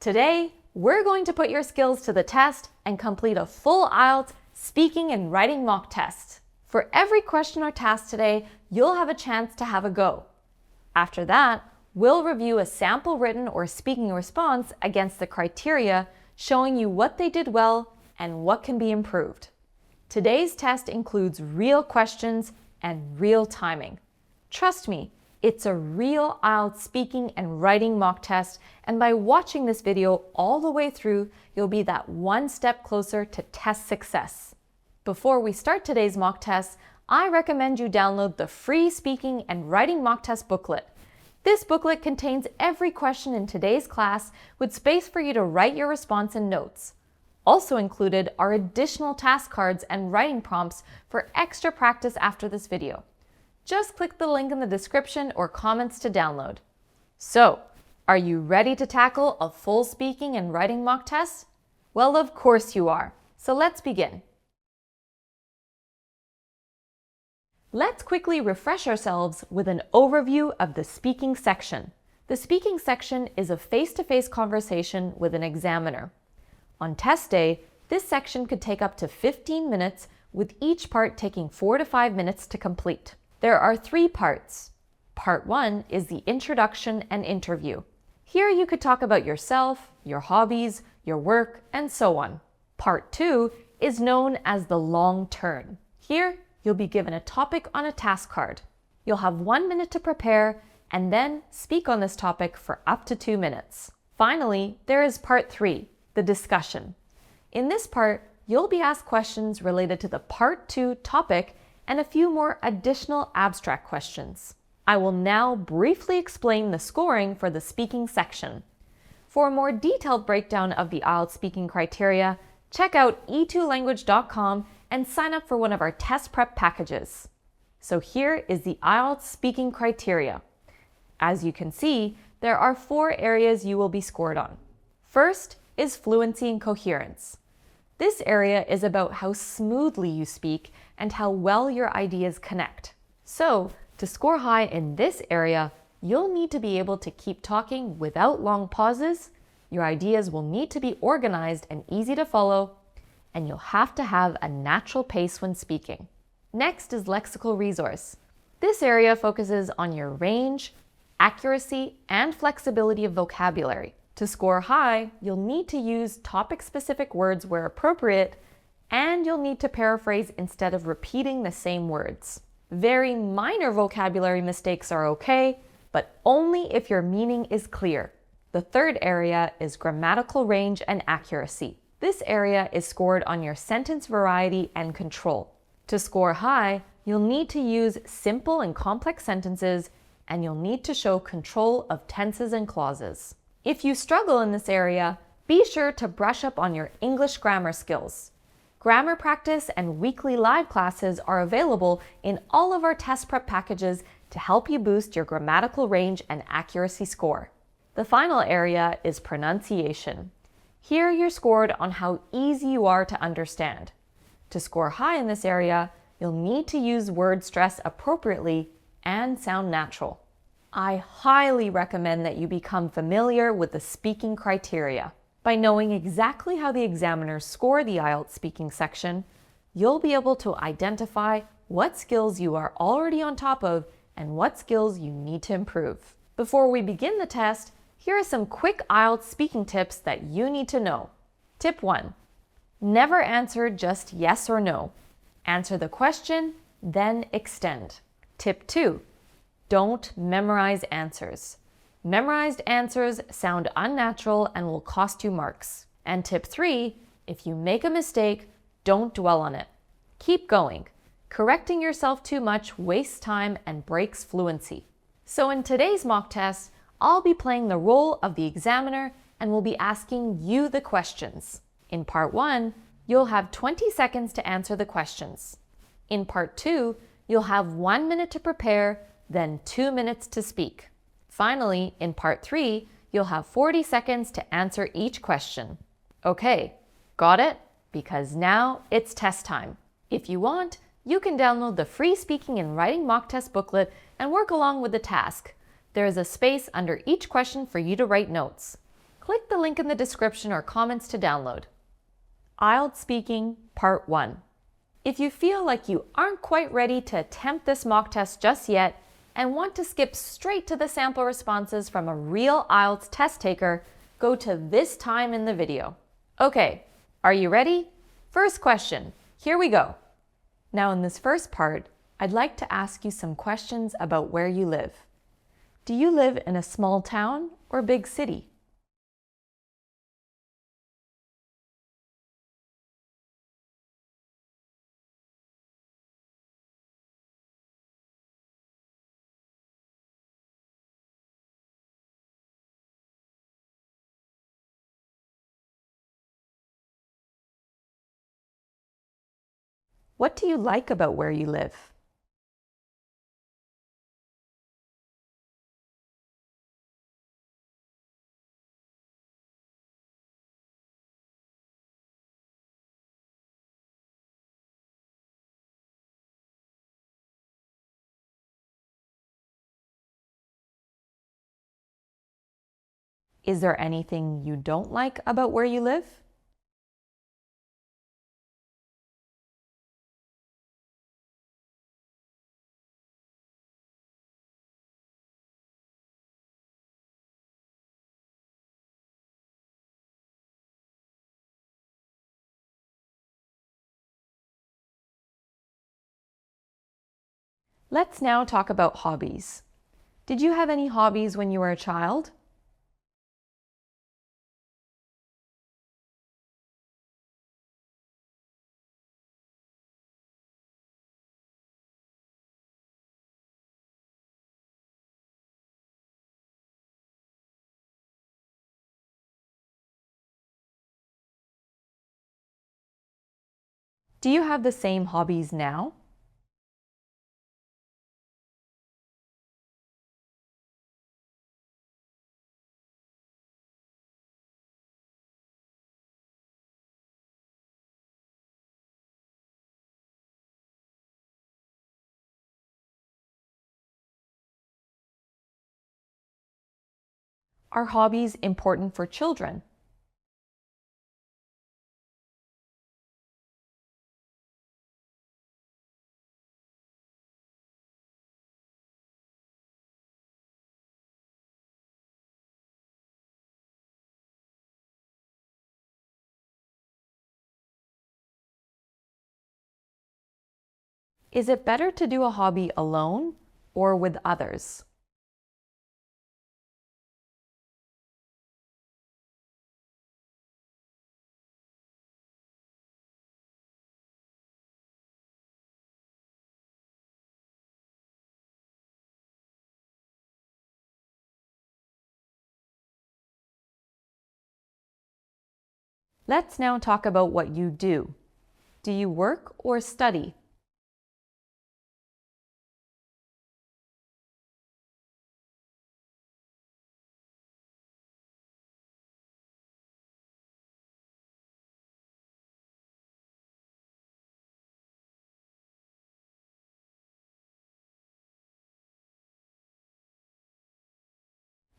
Today, we're going to put your skills to the test and complete a full IELTS speaking and writing mock test. For every question or task today, you'll have a chance to have a go. After that, we'll review a sample written or speaking response against the criteria, showing you what they did well and what can be improved. Today's test includes real questions and real timing. Trust me, it's a real IELTS speaking and writing mock test, and by watching this video all the way through, you'll be that one step closer to test success. Before we start today's mock test, I recommend you download the free speaking and writing mock test booklet. This booklet contains every question in today's class with space for you to write your response and notes. Also included are additional task cards and writing prompts for extra practice after this video. Just click the link in the description or comments to download. So, are you ready to tackle a full speaking and writing mock test? Well, of course you are. So let's begin. Let's quickly refresh ourselves with an overview of the speaking section. The speaking section is a face-to-face conversation with an examiner. On test day, this section could take up to 15 minutes, with each part taking 4 to 5 minutes to complete. There are 3 parts. Part 1 is the introduction and interview. Here you could talk about yourself, your hobbies, your work, and so on. Part 2 is known as the long turn. Here, you'll be given a topic on a task card. You'll have 1 minute to prepare and then speak on this topic for up to 2 minutes. Finally, there is part 3, the discussion. In this part, you'll be asked questions related to the part 2 topic and a few more additional abstract questions. I will now briefly explain the scoring for the speaking section. For a more detailed breakdown of the IELTS speaking criteria, check out e2language.com and sign up for one of our test prep packages. So here is the IELTS speaking criteria. As you can see, there are 4 areas you will be scored on. First is fluency and coherence. This area is about how smoothly you speak and how well your ideas connect. So, to score high in this area, you'll need to be able to keep talking without long pauses, your ideas will need to be organized and easy to follow, and you'll have to have a natural pace when speaking. Next is lexical resource. This area focuses on your range, accuracy, and flexibility of vocabulary. To score high, you'll need to use topic-specific words where appropriate, and you'll need to paraphrase instead of repeating the same words. Very minor vocabulary mistakes are okay, but only if your meaning is clear. The third area is grammatical range and accuracy. This area is scored on your sentence variety and control. To score high, you'll need to use simple and complex sentences, and you'll need to show control of tenses and clauses. If you struggle in this area, be sure to brush up on your English grammar skills. Grammar practice and weekly live classes are available in all of our test prep packages to help you boost your grammatical range and accuracy score. The final area is pronunciation. Here you're scored on how easy you are to understand. To score high in this area, you'll need to use word stress appropriately and sound natural. I highly recommend that you become familiar with the speaking criteria. By knowing exactly how the examiners score the IELTS speaking section, you'll be able to identify what skills you are already on top of and what skills you need to improve. Before we begin the test, here are some quick IELTS speaking tips that you need to know. Tip 1. Never answer just yes or no. Answer the question, then extend. Tip 2. Don't memorize answers. Memorized answers sound unnatural and will cost you marks. And tip 3, if you make a mistake, don't dwell on it. Keep going. Correcting yourself too much wastes time and breaks fluency. So in today's mock test, I'll be playing the role of the examiner and will be asking you the questions. In part 1, you'll have 20 seconds to answer the questions. In part 2, you'll have 1 minute to prepare, then 2 minutes to speak. Finally, in part 3, you'll have 40 seconds to answer each question. Okay, got it? Because now it's test time. If you want, you can download the free speaking and writing mock test booklet and work along with the task. There is a space under each question for you to write notes. click the link in the description or comments to download. IELTS Speaking Part 1. If you feel like you aren't quite ready to attempt this mock test just yet and want to skip straight to the sample responses from a real IELTS test taker, go to this time in the video. Okay, are you ready? First question, here we go. Now in this first part, I'd like to ask you some questions about where you live. Do you live in a small town or big city? What do you like about where you live? Is there anything you don't like about where you live? Let's now talk about hobbies. Did you have any hobbies when you were a child? Do you have the same hobbies now? Are hobbies important for children? Is it better to do a hobby alone or with others? Let's now talk about what you do. Do you work or study?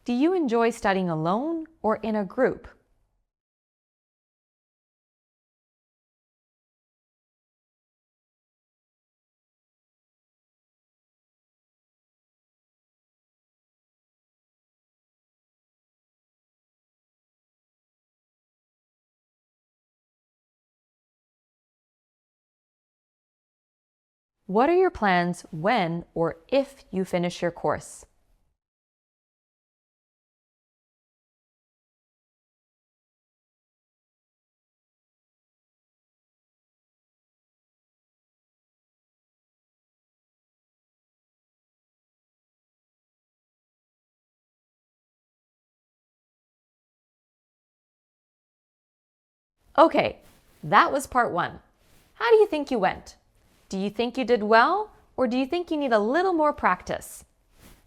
Do you enjoy studying alone or in a group? What are your plans when or if you finish your course? Okay, that was part 1. How do you think you went? Do you think you did well, or do you think you need a little more practice?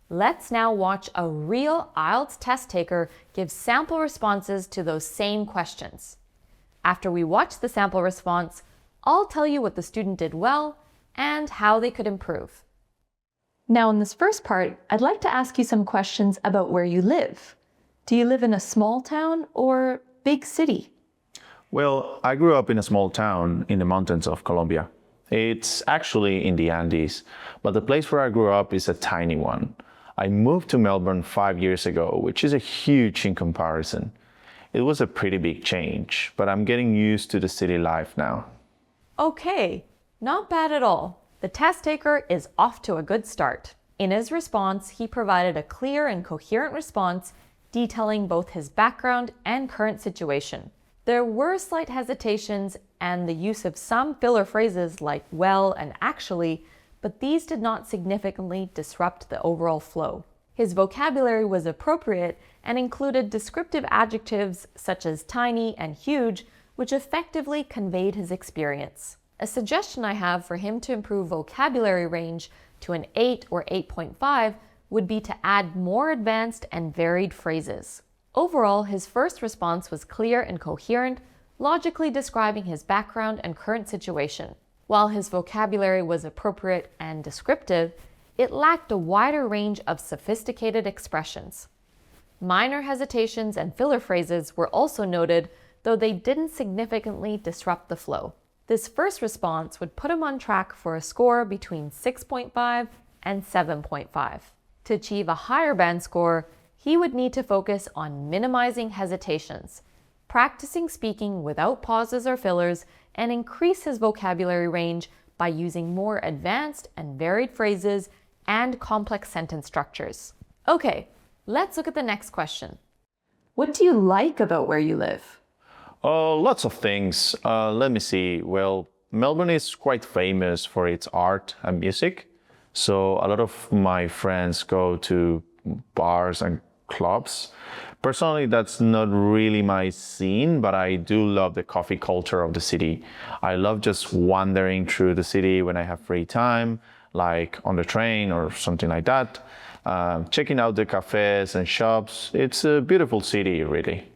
Let's now watch a real IELTS test taker give sample responses to those same questions. After we watch the sample response, I'll tell you what the student did well and how they could improve. Now in this first part, I'd like to ask you some questions about where you live. Do you live in a small town or big city? Well, I grew up in a small town in the mountains of Colombia. It's actually in the Andes, but the place where I grew up is a tiny one. I moved to Melbourne 5 years ago, which is a huge in comparison. It was a pretty big change, but I'm getting used to the city life now. Okay, not bad at all. The test taker is off to a good start. In his response, he provided a clear and coherent response detailing both his background and current situation. There were slight hesitations and the use of some filler phrases like well and actually, but these did not significantly disrupt the overall flow. His vocabulary was appropriate and included descriptive adjectives such as tiny and huge, which effectively conveyed his experience. A suggestion I have for him to improve vocabulary range to an 8 or 8.5 would be to add more advanced and varied phrases. Overall, his first response was clear and coherent, logically describing his background and current situation. While his vocabulary was appropriate and descriptive, it lacked a wider range of sophisticated expressions. Minor hesitations and filler phrases were also noted, though they didn't significantly disrupt the flow. This first response would put him on track for a score between 6.5 and 7.5. To achieve a higher band score, he would need to focus on minimizing hesitations, practicing speaking without pauses or fillers, and increase his vocabulary range by using more advanced and varied phrases and complex sentence structures. Okay, let's look at the next question. What do you like about where you live? Lots of things. Let me see. Well, Melbourne is quite famous for its art and music. So a lot of my friends go to bars and clubs. Personally, that's not really my scene, but I do love the coffee culture of the city. I love just wandering through the city when I have free time, like on the train or something like that. Checking out the cafes and shops. It's a beautiful city, really.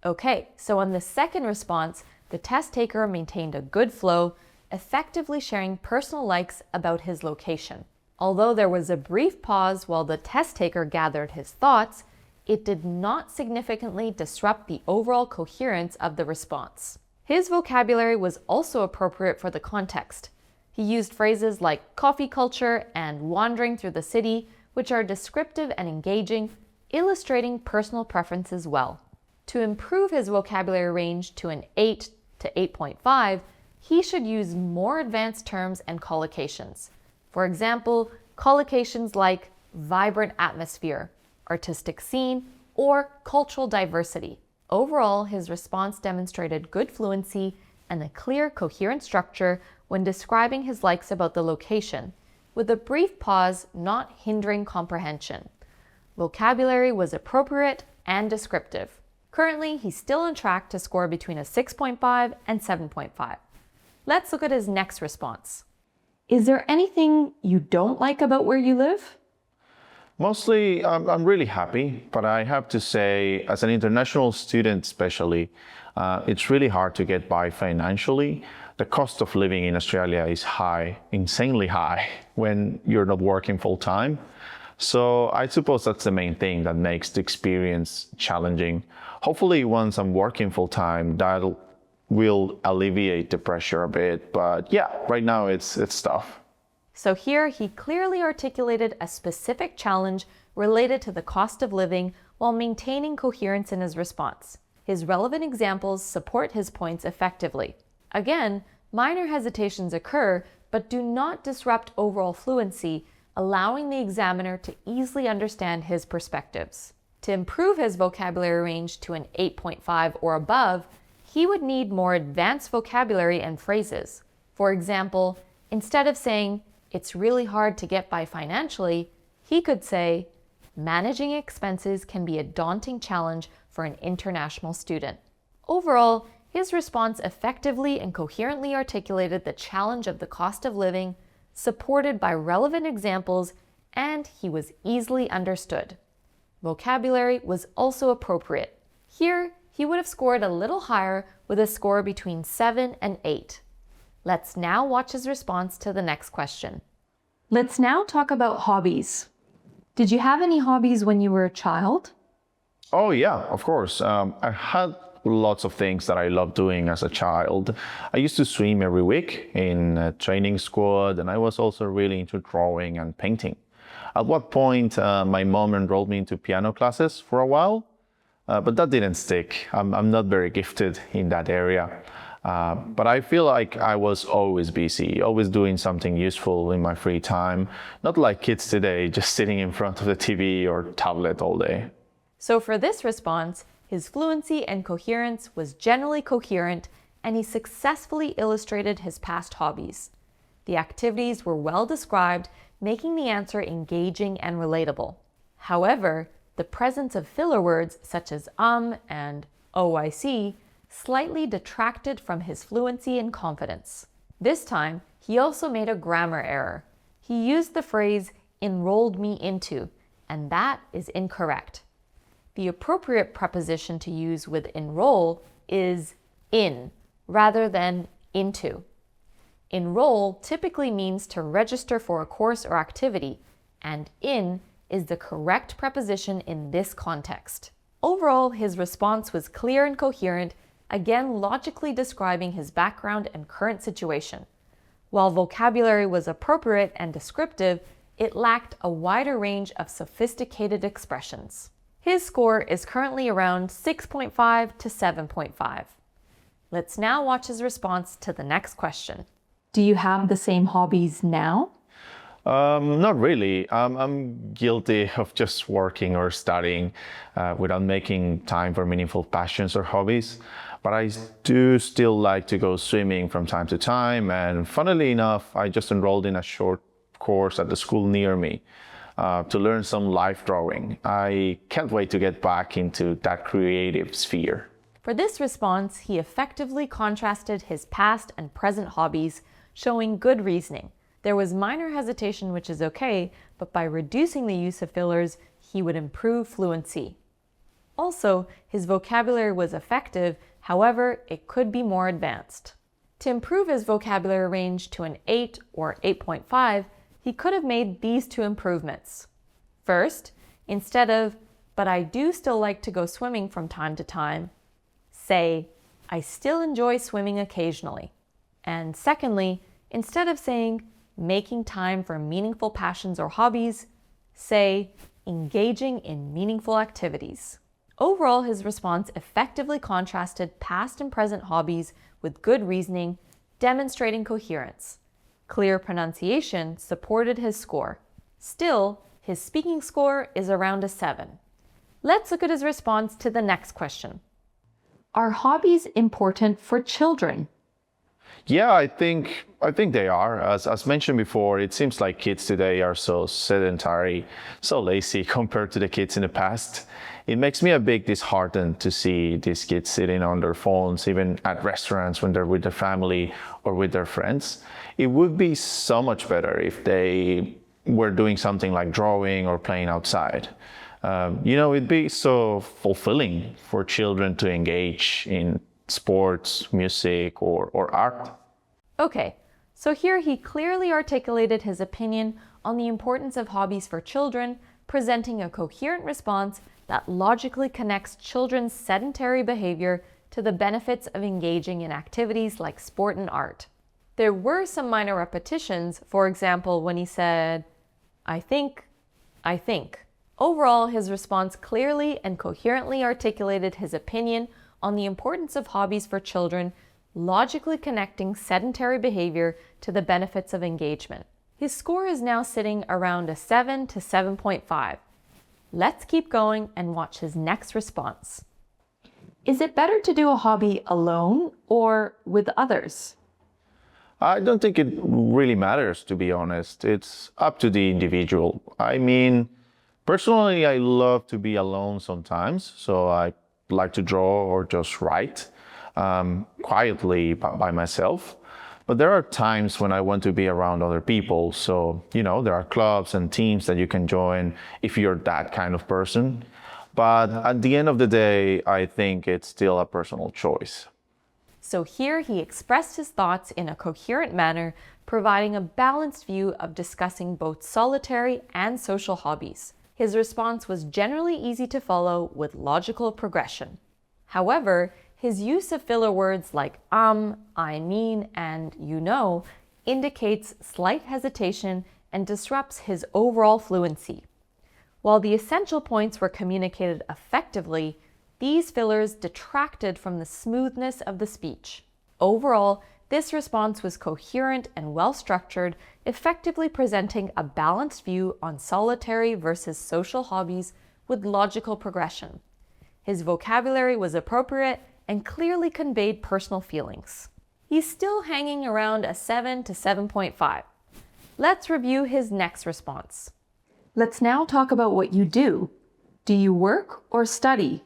Okay, so on the second response, the test taker maintained a good flow, effectively sharing personal likes about his location. Although there was a brief pause while the test taker gathered his thoughts, it did not significantly disrupt the overall coherence of the response. His vocabulary was also appropriate for the context. He used phrases like coffee culture and wandering through the city, which are descriptive and engaging, illustrating personal preferences well. To improve his vocabulary range to an 8 to 8.5, he should use more advanced terms and collocations. For example, collocations like vibrant atmosphere, artistic scene, or cultural diversity. Overall, his response demonstrated good fluency and a clear, coherent structure when describing his likes about the location, with a brief pause not hindering comprehension. Vocabulary was appropriate and descriptive. Currently, he's still on track to score between a 6.5 and 7.5. Let's look at his next response. Is there anything you don't like about where you live? Mostly, I'm really happy, but I have to say, as an international student especially, it's really hard to get by financially. The cost of living in Australia is high, insanely high, when you're not working full time. So I suppose that's the main thing that makes the experience challenging. Hopefully, once I'm working full time, that will alleviate the pressure a bit. But yeah, right now it's tough. So here he clearly articulated a specific challenge related to the cost of living while maintaining coherence in his response. His relevant examples support his points effectively. Again, minor hesitations occur, but do not disrupt overall fluency, allowing the examiner to easily understand his perspectives. To improve his vocabulary range to an 8.5 or above, he would need more advanced vocabulary and phrases. For example, instead of saying, "It's really hard to get by financially," he could say, "Managing expenses can be a daunting challenge for an international student." Overall, his response effectively and coherently articulated the challenge of the cost of living, supported by relevant examples, and he was easily understood. Vocabulary was also appropriate. Here, he would have scored a little higher with a score between 7 and 8. Let's now watch his response to the next question. Let's now talk about hobbies. Did you have any hobbies when you were a child? Oh yeah, of course. I had lots of things that I loved doing as a child. I used to swim every week in a training squad, and I was also really into drawing and painting. At what point, my mom enrolled me into piano classes for a while, but that didn't stick. I'm not very gifted in that area. But I feel like I was always busy, always doing something useful in my free time, not like kids today, just sitting in front of the TV or tablet all day. So for this response, his fluency and coherence was generally coherent, and he successfully illustrated his past hobbies. The activities were well described, making the answer engaging and relatable. However, the presence of filler words such as and OIC slightly detracted from his fluency and confidence. This time, he also made a grammar error. He used the phrase enrolled me into, and that is incorrect. The appropriate preposition to use with enroll is in, rather than into. Enroll typically means to register for a course or activity, and in is the correct preposition in this context. Overall, his response was clear and coherent, again logically describing his background and current situation. While vocabulary was appropriate and descriptive, it lacked a wider range of sophisticated expressions. His score is currently around 6.5 to 7.5. Let's now watch his response to the next question. Do you have the same hobbies now? Not really. I'm guilty of just working or studying without making time for meaningful passions or hobbies. But I do still like to go swimming from time to time. And funnily enough, I just enrolled in a short course at the school near me to learn some life drawing. I can't wait to get back into that creative sphere. For this response, he effectively contrasted his past and present hobbies, showing good reasoning. There was minor hesitation, which is okay, but by reducing the use of fillers, he would improve fluency. Also, his vocabulary was effective, however, it could be more advanced. To improve his vocabulary range to an 8 or 8.5, he could have made these two improvements. First, instead of, but I do still like to go swimming from time to time, say, I still enjoy swimming occasionally. And secondly, instead of saying, making time for meaningful passions or hobbies, say, engaging in meaningful activities. Overall, his response effectively contrasted past and present hobbies with good reasoning, demonstrating coherence. Clear pronunciation supported his score. Still, his speaking score is around a 7. Let's look at his response to the next question. Are hobbies important for children? Yeah, I think they are. As mentioned before, it seems like kids today are so sedentary, so lazy compared to the kids in the past. It makes me a bit disheartened to see these kids sitting on their phones, even at restaurants when they're with their family or with their friends. It would be so much better if they were doing something like drawing or playing outside. It'd be so fulfilling for children to engage in sports, music, or art. Okay, so here he clearly articulated his opinion on the importance of hobbies for children, presenting a coherent response that logically connects children's sedentary behavior to the benefits of engaging in activities like sport and art. There were some minor repetitions, for example, when he said, I think. Overall, his response clearly and coherently articulated his opinion on the importance of hobbies for children, logically connecting sedentary behavior to the benefits of engagement. His score is now sitting around a 7 to 7.5. Let's keep going and watch his next response. Is it better to do a hobby alone or with others? I don't think it really matters, to be honest. It's up to the individual. I mean, personally, I love to be alone sometimes, so I like to draw or just write quietly by myself. But there are times when I want to be around other people. So, there are clubs and teams that you can join if you're that kind of person. But at the end of the day, I think it's still a personal choice. So here he expressed his thoughts in a coherent manner, providing a balanced view of discussing both solitary and social hobbies. His response was generally easy to follow with logical progression. However, his use of filler words like I mean, and you know indicates slight hesitation and disrupts his overall fluency. While the essential points were communicated effectively, these fillers detracted from the smoothness of the speech. Overall, this response was coherent and well-structured, effectively presenting a balanced view on solitary versus social hobbies with logical progression. His vocabulary was appropriate and clearly conveyed personal feelings. He's still hanging around a 7 to 7.5. Let's review his next response. Let's now talk about what you do. Do you work or study?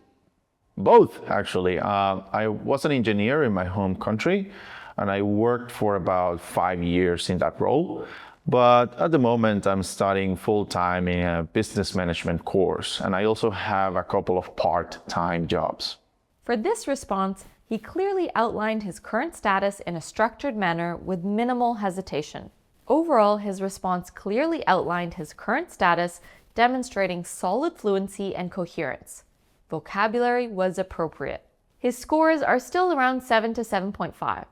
Both, actually. I was an engineer in my home country, and I worked for about 5 years in that role. But at the moment, I'm studying full-time in a business management course, and I also have a couple of part-time jobs. For this response, he clearly outlined his current status in a structured manner with minimal hesitation. Overall, his response clearly outlined his current status, demonstrating solid fluency and coherence. Vocabulary was appropriate. His scores are still around 7 to 7.5.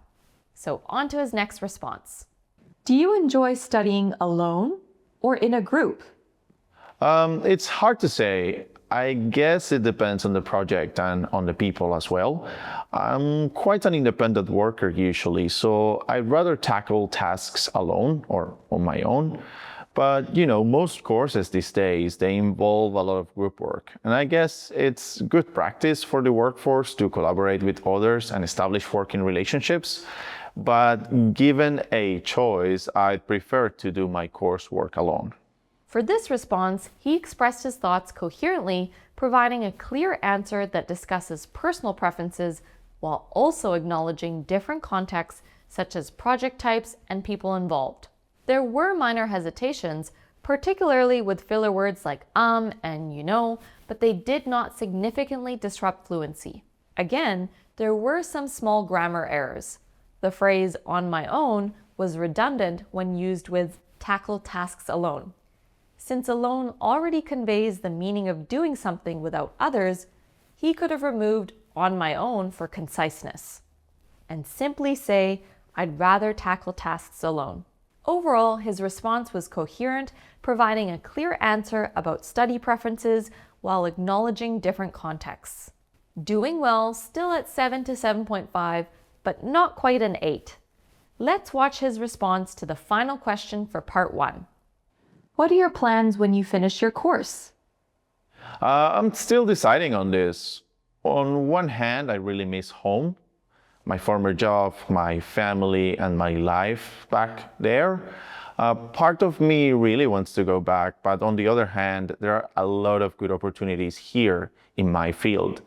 So on to his next response. Do you enjoy studying alone or in a group? It's hard to say. I guess it depends on the project and on the people as well. I'm quite an independent worker usually, so I'd rather tackle tasks alone or on my own. But, most courses these days, they involve a lot of group work. And I guess it's good practice for the workforce to collaborate with others and establish working relationships. But given a choice, I'd prefer to do my coursework alone. For this response, he expressed his thoughts coherently, providing a clear answer that discusses personal preferences while also acknowledging different contexts such as project types and people involved. There were minor hesitations, particularly with filler words like and you know, but they did not significantly disrupt fluency. Again, there were some small grammar errors. The phrase on my own was redundant when used with tackle tasks alone. Since alone already conveys the meaning of doing something without others, he could have removed on my own for conciseness and simply say, I'd rather tackle tasks alone. Overall, his response was coherent, providing a clear answer about study preferences while acknowledging different contexts. Doing well, still at 7 to 7.5, but not quite an 8. Let's watch his response to the final question for part 1. What are your plans when you finish your course? I'm still deciding on this. On one hand, I really miss home, my former job, my family, and my life back there. Part of me really wants to go back, but on the other hand, there are a lot of good opportunities here in my field.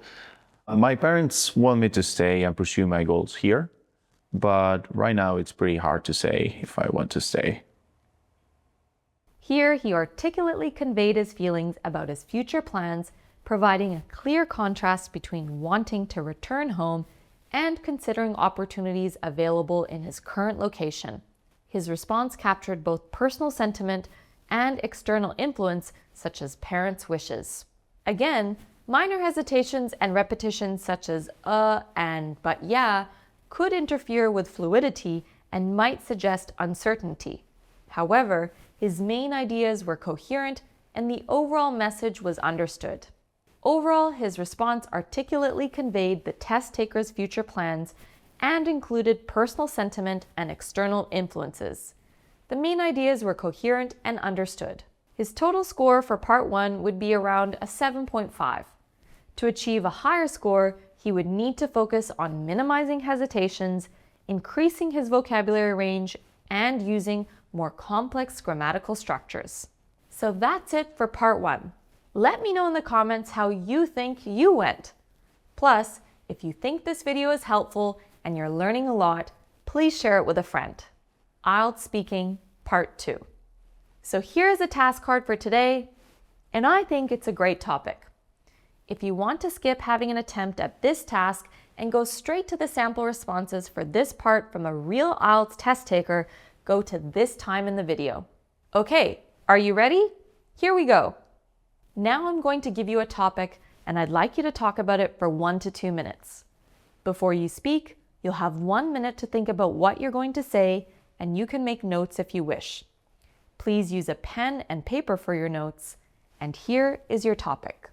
My parents want me to stay and pursue my goals here, but right now it's pretty hard to say if I want to stay. Here, he articulately conveyed his feelings about his future plans, providing a clear contrast between wanting to return home and considering opportunities available in his current location. His response captured both personal sentiment and external influence, such as parents' wishes. Again, minor hesitations and repetitions such as and but yeah could interfere with fluidity and might suggest uncertainty. However, his main ideas were coherent and the overall message was understood. Overall, his response articulately conveyed the test taker's future plans and included personal sentiment and external influences. The main ideas were coherent and understood. His total score for part 1 would be around a 7.5. To achieve a higher score, he would need to focus on minimizing hesitations, increasing his vocabulary range, and using more complex grammatical structures. So that's it for part 1. Let me know in the comments how you think you went. Plus, if you think this video is helpful and you're learning a lot, please share it with a friend. IELTS Speaking Part 2. So here's a task card for today, and I think it's a great topic. If you want to skip having an attempt at this task and go straight to the sample responses for this part from a real IELTS test taker, go to this time in the video. Okay, are you ready? Here we go. Now I'm going to give you a topic and I'd like you to talk about it for 1 to 2 minutes. Before you speak, you'll have 1 minute to think about what you're going to say, and you can make notes if you wish. Please use a pen and paper for your notes, and here is your topic.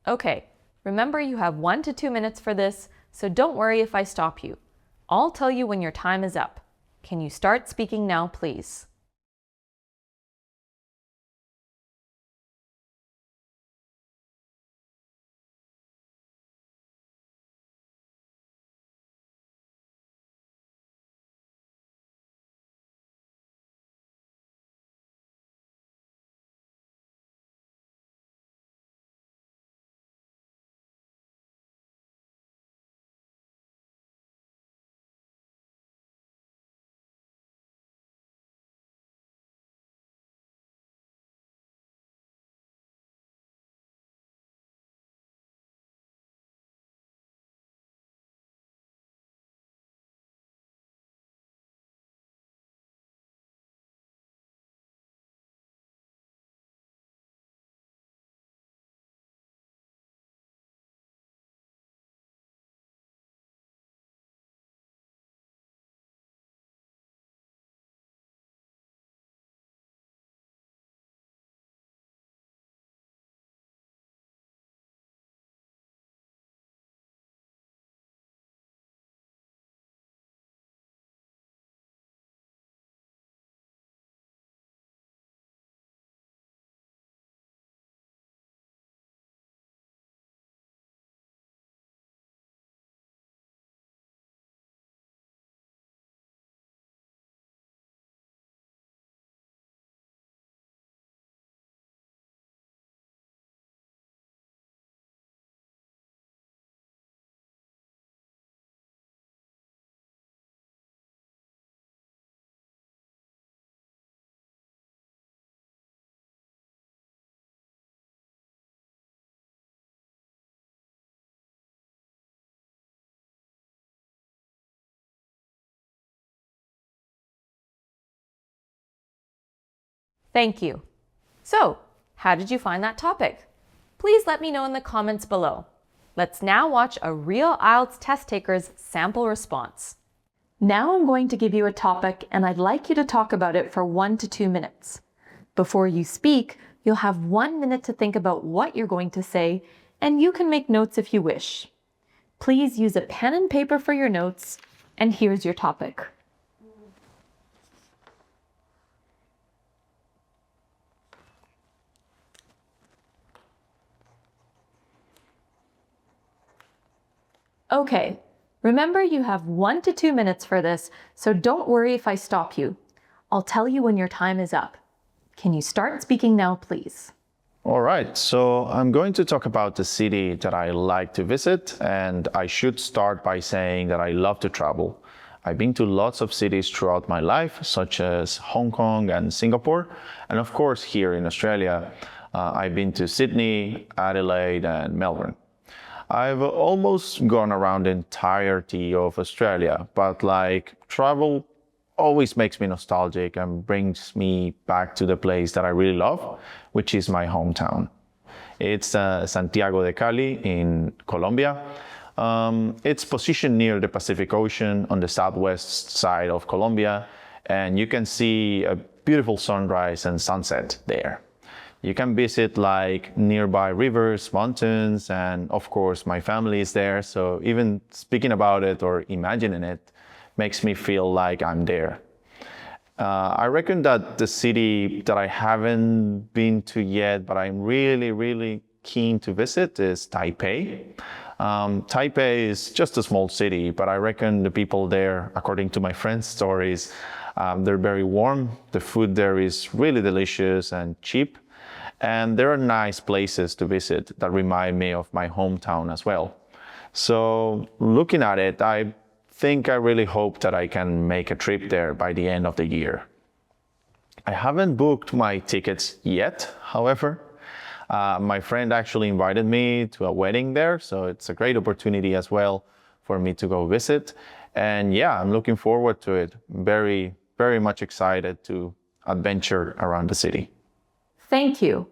Okay, remember you have 1 to 2 minutes for this, so don't worry if I stop you. I'll tell you when your time is up. Can you start speaking now, please? Thank you. So, how did you find that topic? Please let me know in the comments below. Let's now watch a real IELTS test taker's sample response. Now I'm going to give you a topic and I'd like you to talk about it for 1 to 2 minutes. Before you speak, you'll have 1 minute to think about what you're going to say, and you can make notes if you wish. Please use a pen and paper for your notes, and here's your topic. Okay, remember you have 1 to 2 minutes for this, so don't worry if I stop you. I'll tell you when your time is up. Can you start speaking now, please? All right, so I'm going to talk about the city that I like to visit, and I should start by saying that I love to travel. I've been to lots of cities throughout my life, such as Hong Kong and Singapore, and of course here in Australia, I've been to Sydney, Adelaide, and Melbourne. I've almost gone around the entirety of Australia, but travel always makes me nostalgic and brings me back to the place that I really love, which is my hometown. It's Santiago de Cali in Colombia. It's positioned near the Pacific Ocean on the southwest side of Colombia, and you can see a beautiful sunrise and sunset there. You can visit like nearby rivers, mountains, and of course my family is there. So even speaking about it or imagining it makes me feel like I'm there. I reckon that the city that I haven't been to yet, but I'm really, really keen to visit is Taipei. Taipei is just a small city, but I reckon the people there, according to my friends' stories, they're very warm. The food there is really delicious and cheap. And there are nice places to visit that remind me of my hometown as well. So looking at it, I think I really hope that I can make a trip there by the end of the year. I haven't booked my tickets yet, however. My friend actually invited me to a wedding there, so it's a great opportunity as well for me to go visit. And yeah, I'm looking forward to it. Very, very much excited to adventure around the city. Thank you.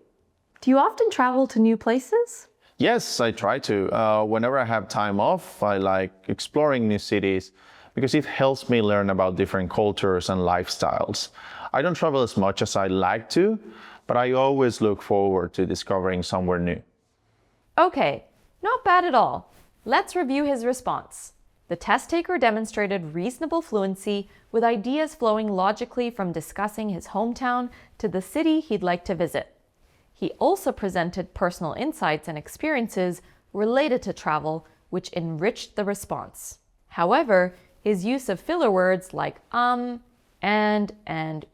Do you often travel to new places? Yes, I try to. Whenever I have time off, I like exploring new cities because it helps me learn about different cultures and lifestyles. I don't travel as much as I like to, but I always look forward to discovering somewhere new. Okay, not bad at all. Let's review his response. The test taker demonstrated reasonable fluency with ideas flowing logically from discussing his hometown to the city he'd like to visit. He also presented personal insights and experiences related to travel, which enriched the response. However, his use of filler words like and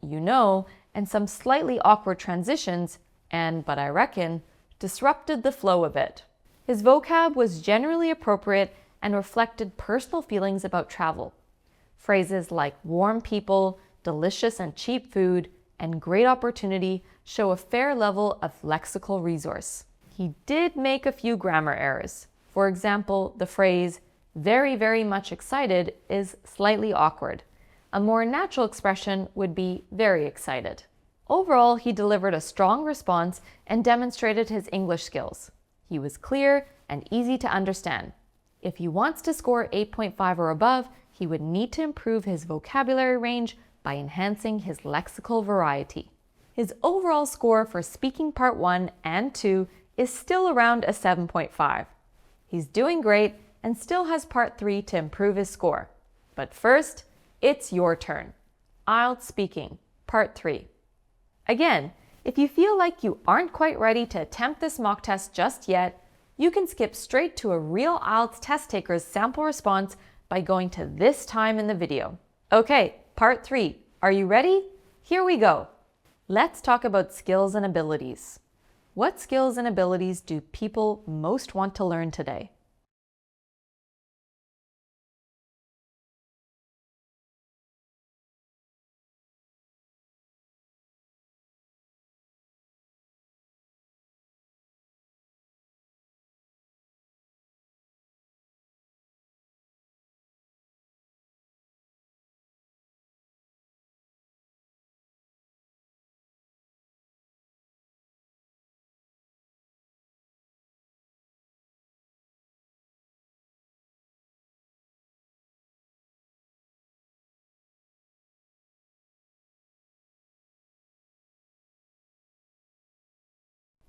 you know, and some slightly awkward transitions, and but I reckon, disrupted the flow of it. His vocab was generally appropriate and reflected personal feelings about travel. Phrases like warm people, delicious and cheap food, and great opportunity show a fair level of lexical resource. He did make a few grammar errors. For example, the phrase very, very much excited is slightly awkward. A more natural expression would be very excited. Overall, he delivered a strong response and demonstrated his English skills. He was clear and easy to understand. If he wants to score 8.5 or above, he would need to improve his vocabulary range by enhancing his lexical variety. His overall score for speaking part 1 and 2 is still around a 7.5. He's doing great and still has part 3 to improve his score. But first, it's your turn. IELTS Speaking, part 3. Again, if you feel like you aren't quite ready to attempt this mock test just yet, you can skip straight to a real IELTS test taker's sample response by going to this time in the video. Okay, part 3. Are you ready? Here we go. Let's talk about skills and abilities. What skills and abilities do people most want to learn today?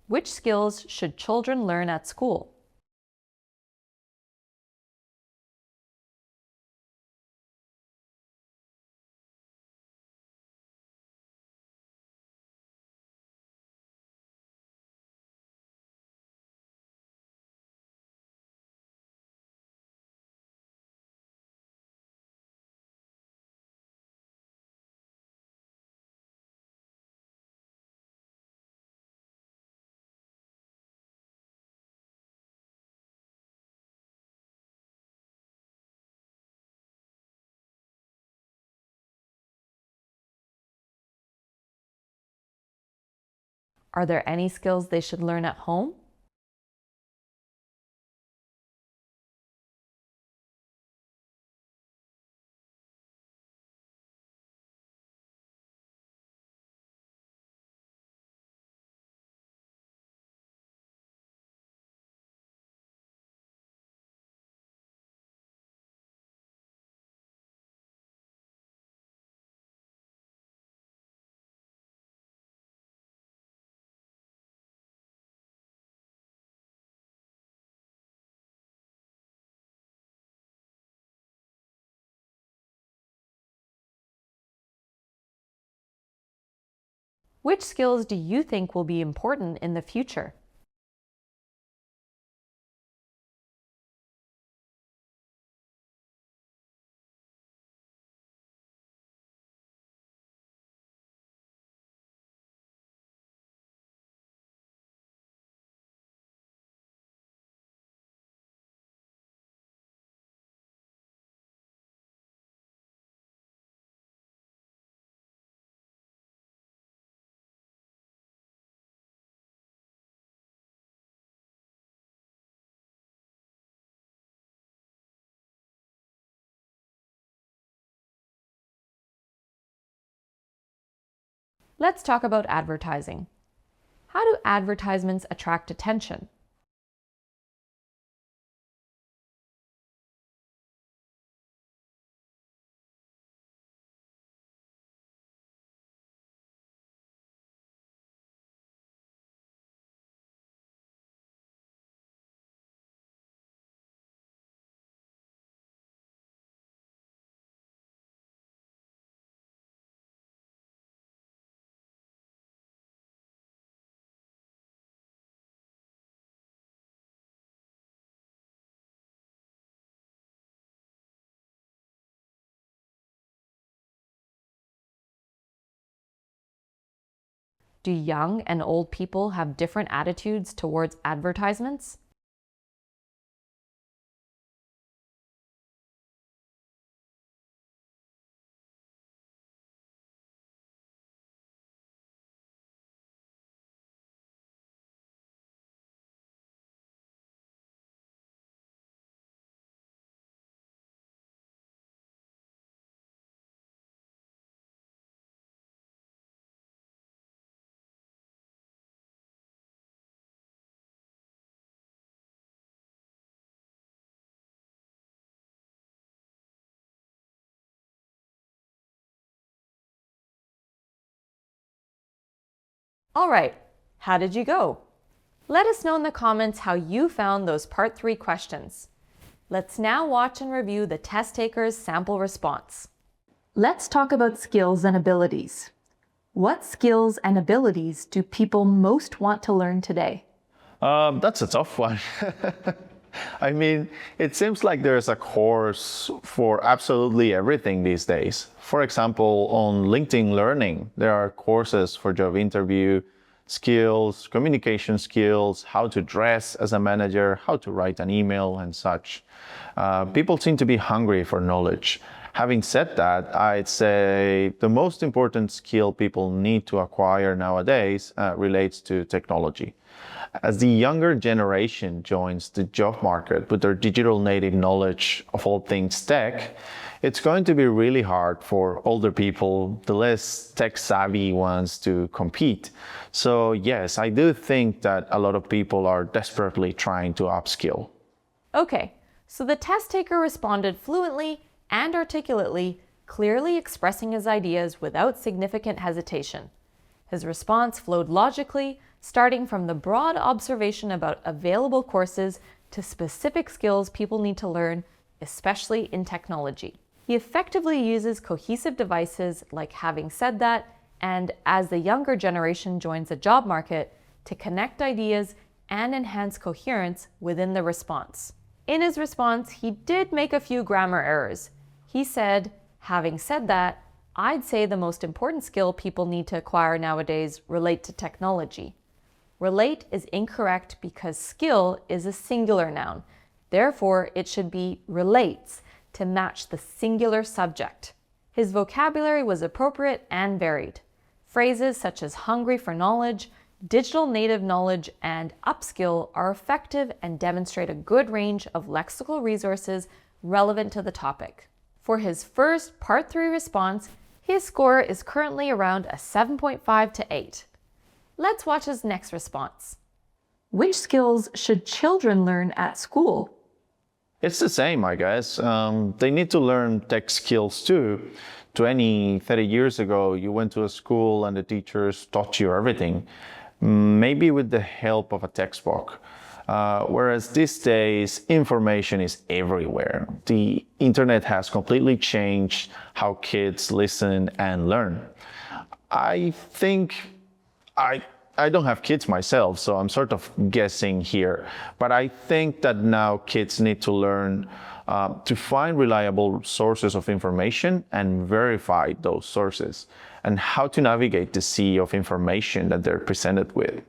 Which skills should children learn at school? Are there any skills they should learn at home? Which skills do you think will be important in the future? Let's talk about advertising. How do advertisements attract attention? Do young and old people have different attitudes towards advertisements? All right, how did you go? Let us know in the comments how you found those Part 3 questions. Let's now watch and review the test taker's sample response. Let's talk about skills and abilities. What skills and abilities do people most want to learn today? That's a tough one. I mean, it seems like there's a course for absolutely everything these days. For example, on LinkedIn Learning, there are courses for job interview skills, communication skills, how to dress as a manager, how to write an email and such. People seem to be hungry for knowledge. Having said that, I'd say the most important skill people need to acquire nowadays relates to technology. As the younger generation joins the job market with their digital native knowledge of all things tech, it's going to be really hard for older people, the less tech savvy ones, to compete. So yes, I do think that a lot of people are desperately trying to upskill. Okay, so the test taker responded fluently and articulately, clearly expressing his ideas without significant hesitation. His response flowed logically, starting from the broad observation about available courses to specific skills people need to learn, especially in technology. He effectively uses cohesive devices like having said that and as the younger generation joins the job market to connect ideas and enhance coherence within the response. In his response, he did make a few grammar errors. He said, having said that, I'd say the most important skill people need to acquire nowadays relate to technology. Relate is incorrect because skill is a singular noun. Therefore, it should be relates to match the singular subject. His vocabulary was appropriate and varied. Phrases such as hungry for knowledge, digital native knowledge, and upskill are effective and demonstrate a good range of lexical resources relevant to the topic. For his first Part 3 response, his score is currently around a 7.5 to 8. Let's watch his next response. Which skills should children learn at school? It's the same, I guess. They need to learn tech skills too. 20, 30 years ago, you went to a school and the teachers taught you everything, maybe with the help of a textbook. Whereas these days, information is everywhere. The internet has completely changed how kids listen and learn. I think I don't have kids myself, so I'm sort of guessing here. But I think that now kids need to learn to find reliable sources of information and verify those sources, and how to navigate the sea of information that they're presented with.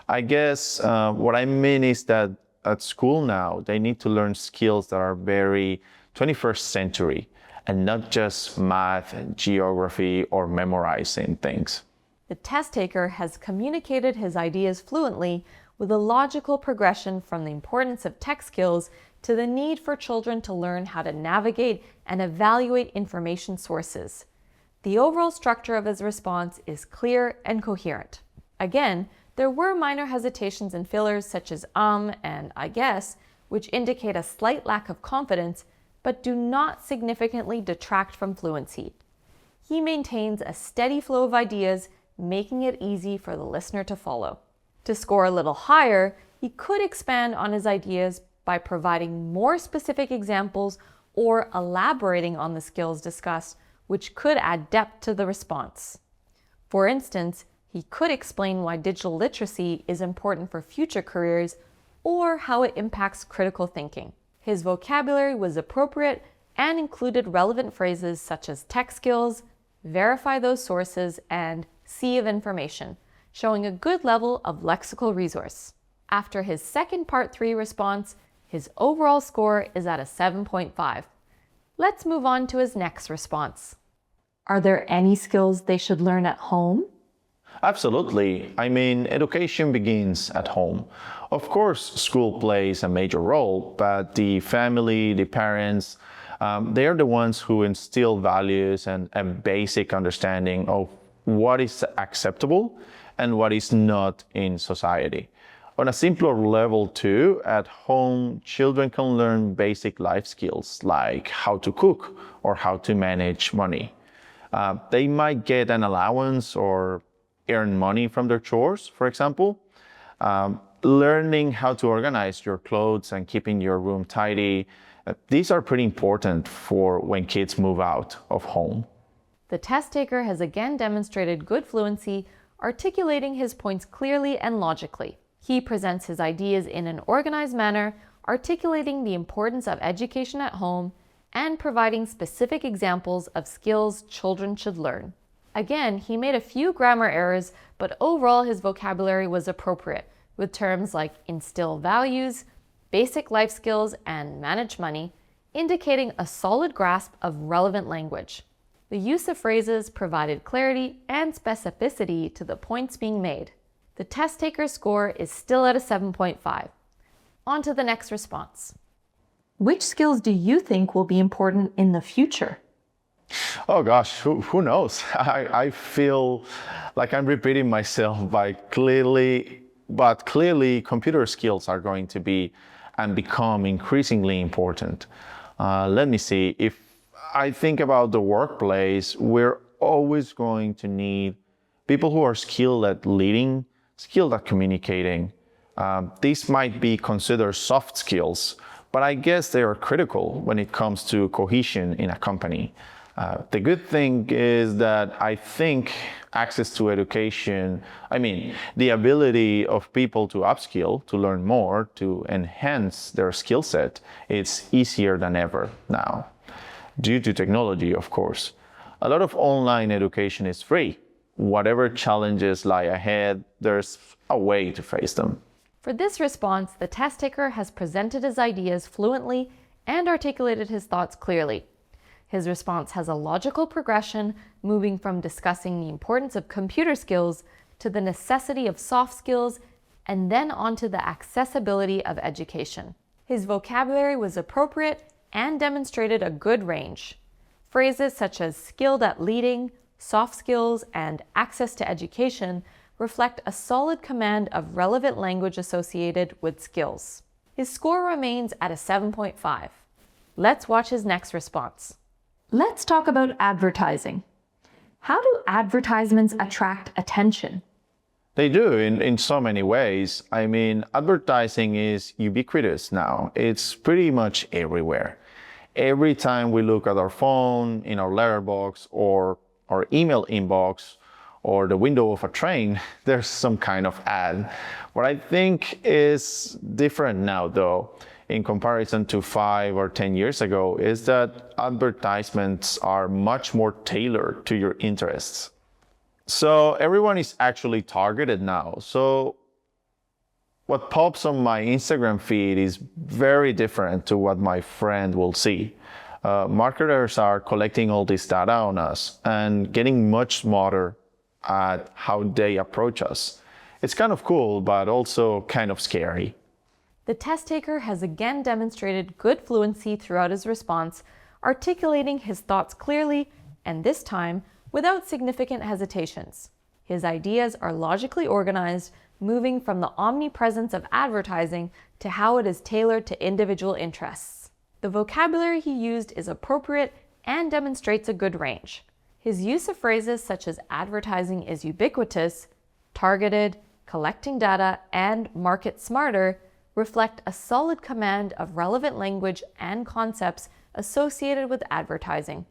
I guess what I mean is that at school now, they need to learn skills that are very 21st century and not just math, geography, or memorizing things. The test taker has communicated his ideas fluently with a logical progression from the importance of tech skills to the need for children to learn how to navigate and evaluate information sources. The overall structure of his response is clear and coherent. Again, there were minor hesitations and fillers such as and I guess, which indicate a slight lack of confidence, but do not significantly detract from fluency. He maintains a steady flow of ideas, making it easy for the listener to follow. To score a little higher, he could expand on his ideas by providing more specific examples or elaborating on the skills discussed, which could add depth to the response. For instance, he could explain why digital literacy is important for future careers or how it impacts critical thinking. His vocabulary was appropriate and included relevant phrases such as tech skills, verify those sources, and sea of information, showing a good level of lexical resource. After his second Part 3 response, his overall score is at a 7.5. Let's move on to his next response. Are there any skills they should learn at home? Absolutely. I mean, education begins at home. Of course, school plays a major role, but the family, the parents, they are the ones who instill values and a basic understanding of what is acceptable and what is not in society. On a simpler level too, at home, children can learn basic life skills like how to cook or how to manage money. They might get an allowance or earn money from their chores, for example. Learning how to organize your clothes and keeping your room tidy, these are pretty important for when kids move out of home. The test taker has again demonstrated good fluency, articulating his points clearly and logically. He presents his ideas in an organized manner, articulating the importance of education at home and providing specific examples of skills children should learn. Again, he made a few grammar errors, but overall his vocabulary was appropriate, with terms like instill values, basic life skills, and manage money, indicating a solid grasp of relevant language. The use of phrases provided clarity and specificity to the points being made. The test taker's score is still at a 7.5. On to the next response. Which skills do you think will be important in the future? Oh gosh, who knows? I feel like I'm repeating myself but clearly computer skills are going to be and become increasingly important. Let me see, if I think about the workplace, we're always going to need people who are skilled at leading, skilled at communicating. These might be considered soft skills, but I guess they are critical when it comes to cohesion in a company. The good thing is that I think access to education, the ability of people to upskill, to learn more, to enhance their skill set, it's easier than ever now. Due to technology, of course. A lot of online education is free. Whatever challenges lie ahead, there's a way to face them. For this response, the test taker has presented his ideas fluently and articulated his thoughts clearly. His response has a logical progression, moving from discussing the importance of computer skills to the necessity of soft skills, and then onto the accessibility of education. His vocabulary was appropriate and demonstrated a good range. Phrases such as skilled at leading, soft skills, and access to education reflect a solid command of relevant language associated with skills. His score remains at a 7.5. Let's watch his next response. Let's talk about advertising. How do advertisements attract attention? They do in so many ways. Advertising is ubiquitous now. It's pretty much everywhere. Every time we look at our phone, in our letterbox, or our email inbox, or the window of a train, there's some kind of ad. What I think is different now, though, in comparison to 5 or 10 years ago, is that advertisements are much more tailored to your interests. So everyone is actually targeted now. So what pops on my Instagram feed is very different to what my friend will see. Marketers are collecting all this data on us and getting much smarter at how they approach us. It's kind of cool, but also kind of scary. The test taker has again demonstrated good fluency throughout his response, articulating his thoughts clearly, and this time without significant hesitations. His ideas are logically organized, moving from the omnipresence of advertising to how it is tailored to individual interests. The vocabulary he used is appropriate and demonstrates a good range. His use of phrases such as advertising is ubiquitous, targeted, collecting data, and market smarter reflect a solid command of relevant language and concepts associated with advertising.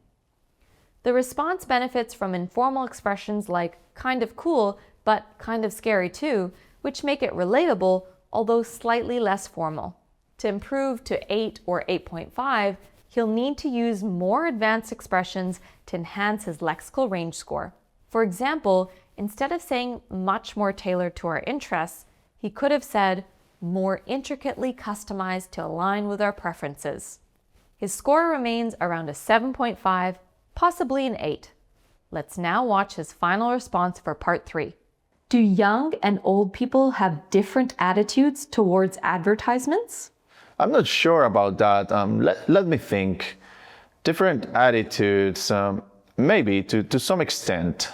The response benefits from informal expressions like kind of cool, but kind of scary too, which make it relatable, although slightly less formal. To improve to 8 or 8.5, he'll need to use more advanced expressions to enhance his lexical range score. For example, instead of saying much more tailored to our interests, he could have said more intricately customized to align with our preferences. His score remains around a 7.5, possibly an 8. Let's now watch his final response for part 3. Do young and old people have different attitudes towards advertisements? I'm not sure about that. Let me think. Different attitudes, maybe to some extent.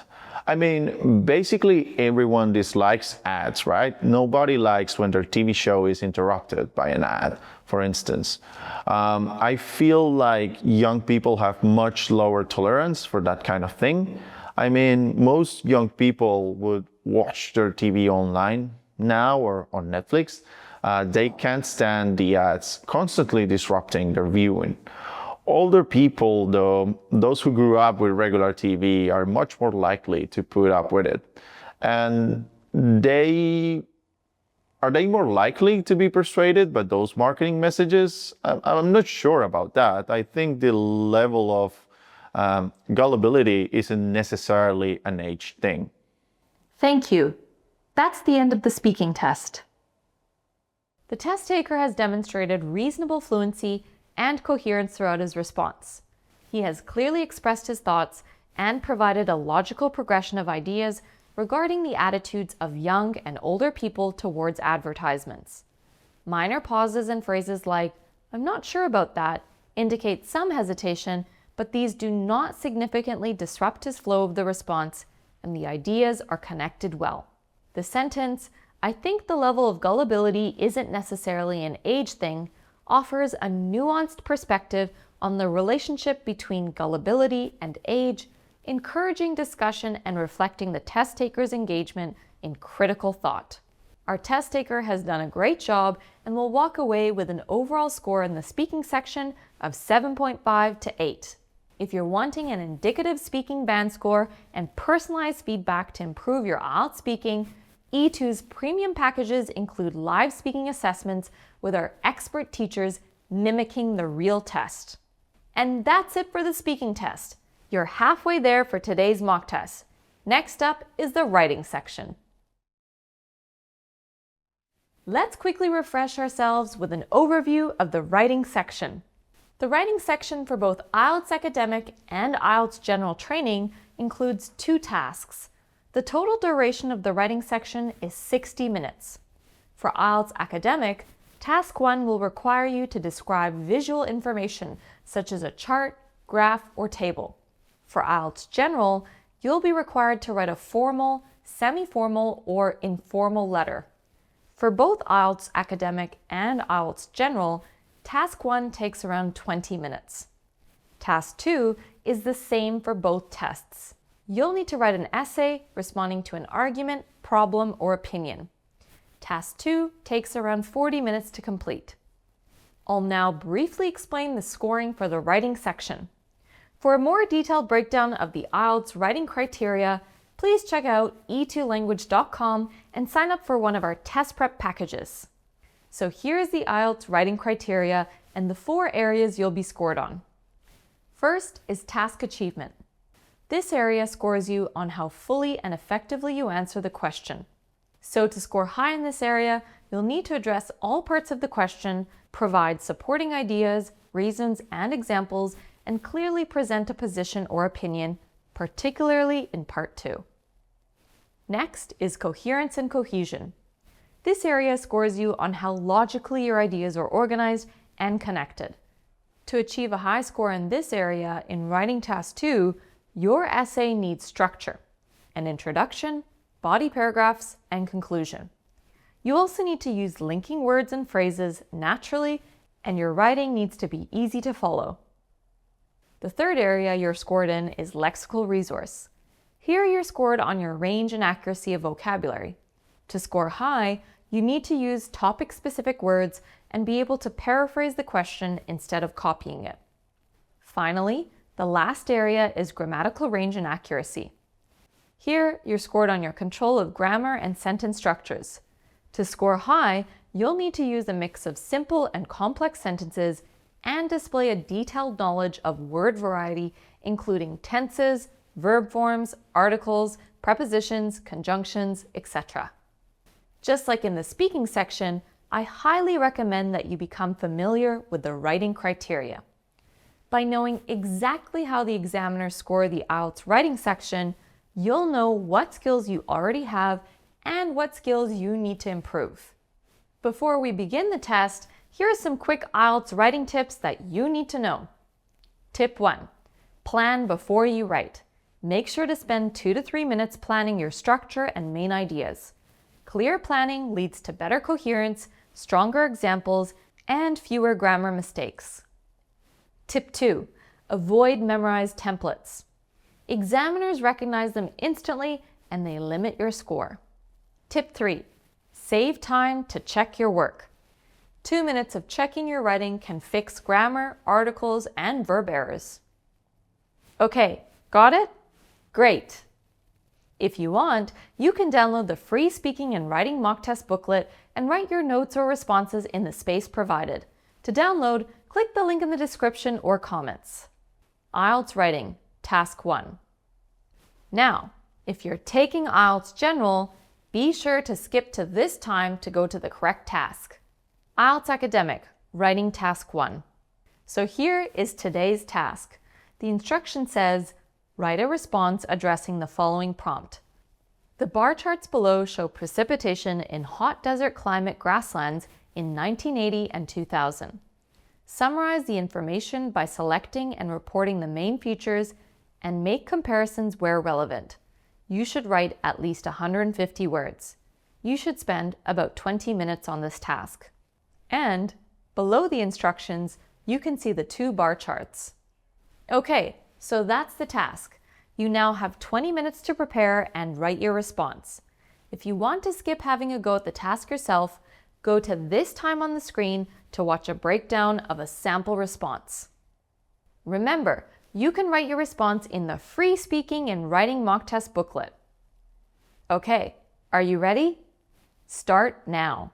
I mean, basically everyone dislikes ads, right? Nobody likes when their TV show is interrupted by an ad, for instance. I feel like young people have much lower tolerance for that kind of thing. I mean, most young people would watch their TV online now or on Netflix. They can't stand the ads constantly disrupting their viewing. Older people, though, those who grew up with regular TV, are much more likely to put up with it. And are they more likely to be persuaded by those marketing messages? I'm not sure about that. I think the level of gullibility isn't necessarily an age thing. Thank you. That's the end of the speaking test. The test taker has demonstrated reasonable fluency and coherence throughout his response. He has clearly expressed his thoughts and provided a logical progression of ideas regarding the attitudes of young and older people towards advertisements. Minor pauses and phrases like, "I'm not sure about that," indicate some hesitation, but these do not significantly disrupt his flow of the response, and the ideas are connected well. The sentence, "I think the level of gullibility isn't necessarily an age thing," offers a nuanced perspective on the relationship between gullibility and age, encouraging discussion and reflecting the test taker's engagement in critical thought. Our test taker has done a great job and will walk away with an overall score in the speaking section of 7.5 to 8. If you're wanting an indicative speaking band score and personalized feedback to improve your IELTS speaking, E2's premium packages include live speaking assessments with our expert teachers mimicking the real test. And that's it for the speaking test. You're halfway there for today's mock test. Next up is the writing section. Let's quickly refresh ourselves with an overview of the writing section. The writing section for both IELTS Academic and IELTS General Training includes 2 tasks. The total duration of the writing section is 60 minutes. For IELTS Academic, Task 1 will require you to describe visual information such as a chart, graph, or table. For IELTS General, you'll be required to write a formal, semi-formal, or informal letter. For both IELTS Academic and IELTS General, Task 1 takes around 20 minutes. Task 2 is the same for both tests. You'll need to write an essay responding to an argument, problem, or opinion. Task 2 takes around 40 minutes to complete. I'll now briefly explain the scoring for the writing section. For a more detailed breakdown of the IELTS writing criteria, please check out e2language.com and sign up for one of our test prep packages. So here's the IELTS writing criteria and the 4 areas you'll be scored on. First is task achievement. This area scores you on how fully and effectively you answer the question. So to score high in this area, you'll need to address all parts of the question, provide supporting ideas, reasons, and examples, and clearly present a position or opinion, particularly in Part 2. Next is coherence and cohesion. This area scores you on how logically your ideas are organized and connected. To achieve a high score in this area in Writing Task 2, your essay needs structure, an introduction, body paragraphs, and conclusion. You also need to use linking words and phrases naturally, and your writing needs to be easy to follow. The third area you're scored in is lexical resource. Here you're scored on your range and accuracy of vocabulary. To score high, you need to use topic-specific words and be able to paraphrase the question instead of copying it. Finally, the last area is grammatical range and accuracy. Here, you're scored on your control of grammar and sentence structures. To score high, you'll need to use a mix of simple and complex sentences and display a detailed knowledge of word variety, including tenses, verb forms, articles, prepositions, conjunctions, etc. Just like in the speaking section, I highly recommend that you become familiar with the writing criteria. By knowing exactly how the examiners score the IELTS writing section, you'll know what skills you already have and what skills you need to improve. Before we begin the test, here are some quick IELTS writing tips that you need to know. Tip 1. Plan before you write. Make sure to spend 2 to 3 minutes planning your structure and main ideas. Clear planning leads to better coherence, stronger examples, and fewer grammar mistakes. Tip 2. Avoid memorized templates. Examiners recognize them instantly and they limit your score. Tip 3. Save time to check your work. 2 minutes of checking your writing can fix grammar, articles, and verb errors. Okay, got it? Great! If you want, you can download the free speaking and writing mock test booklet and write your notes or responses in the space provided. To download, click the link in the description or comments. IELTS Writing, Task 1. Now, if you're taking IELTS General, be sure to skip to this time to go to the correct task. IELTS Academic, Writing Task 1. So here is today's task. The instruction says, write a response addressing the following prompt. The bar charts below show precipitation in hot desert climate grasslands in 1980 and 2000. Summarize the information by selecting and reporting the main features and make comparisons where relevant. You should write at least 150 words. You should spend about 20 minutes on this task. And below the instructions, you can see the 2 bar charts. Okay, so that's the task. You now have 20 minutes to prepare and write your response. If you want to skip having a go at the task yourself, go to this time on the screen to watch a breakdown of a sample response. Remember, you can write your response in the free speaking and writing mock test booklet. Okay, are you ready? Start now.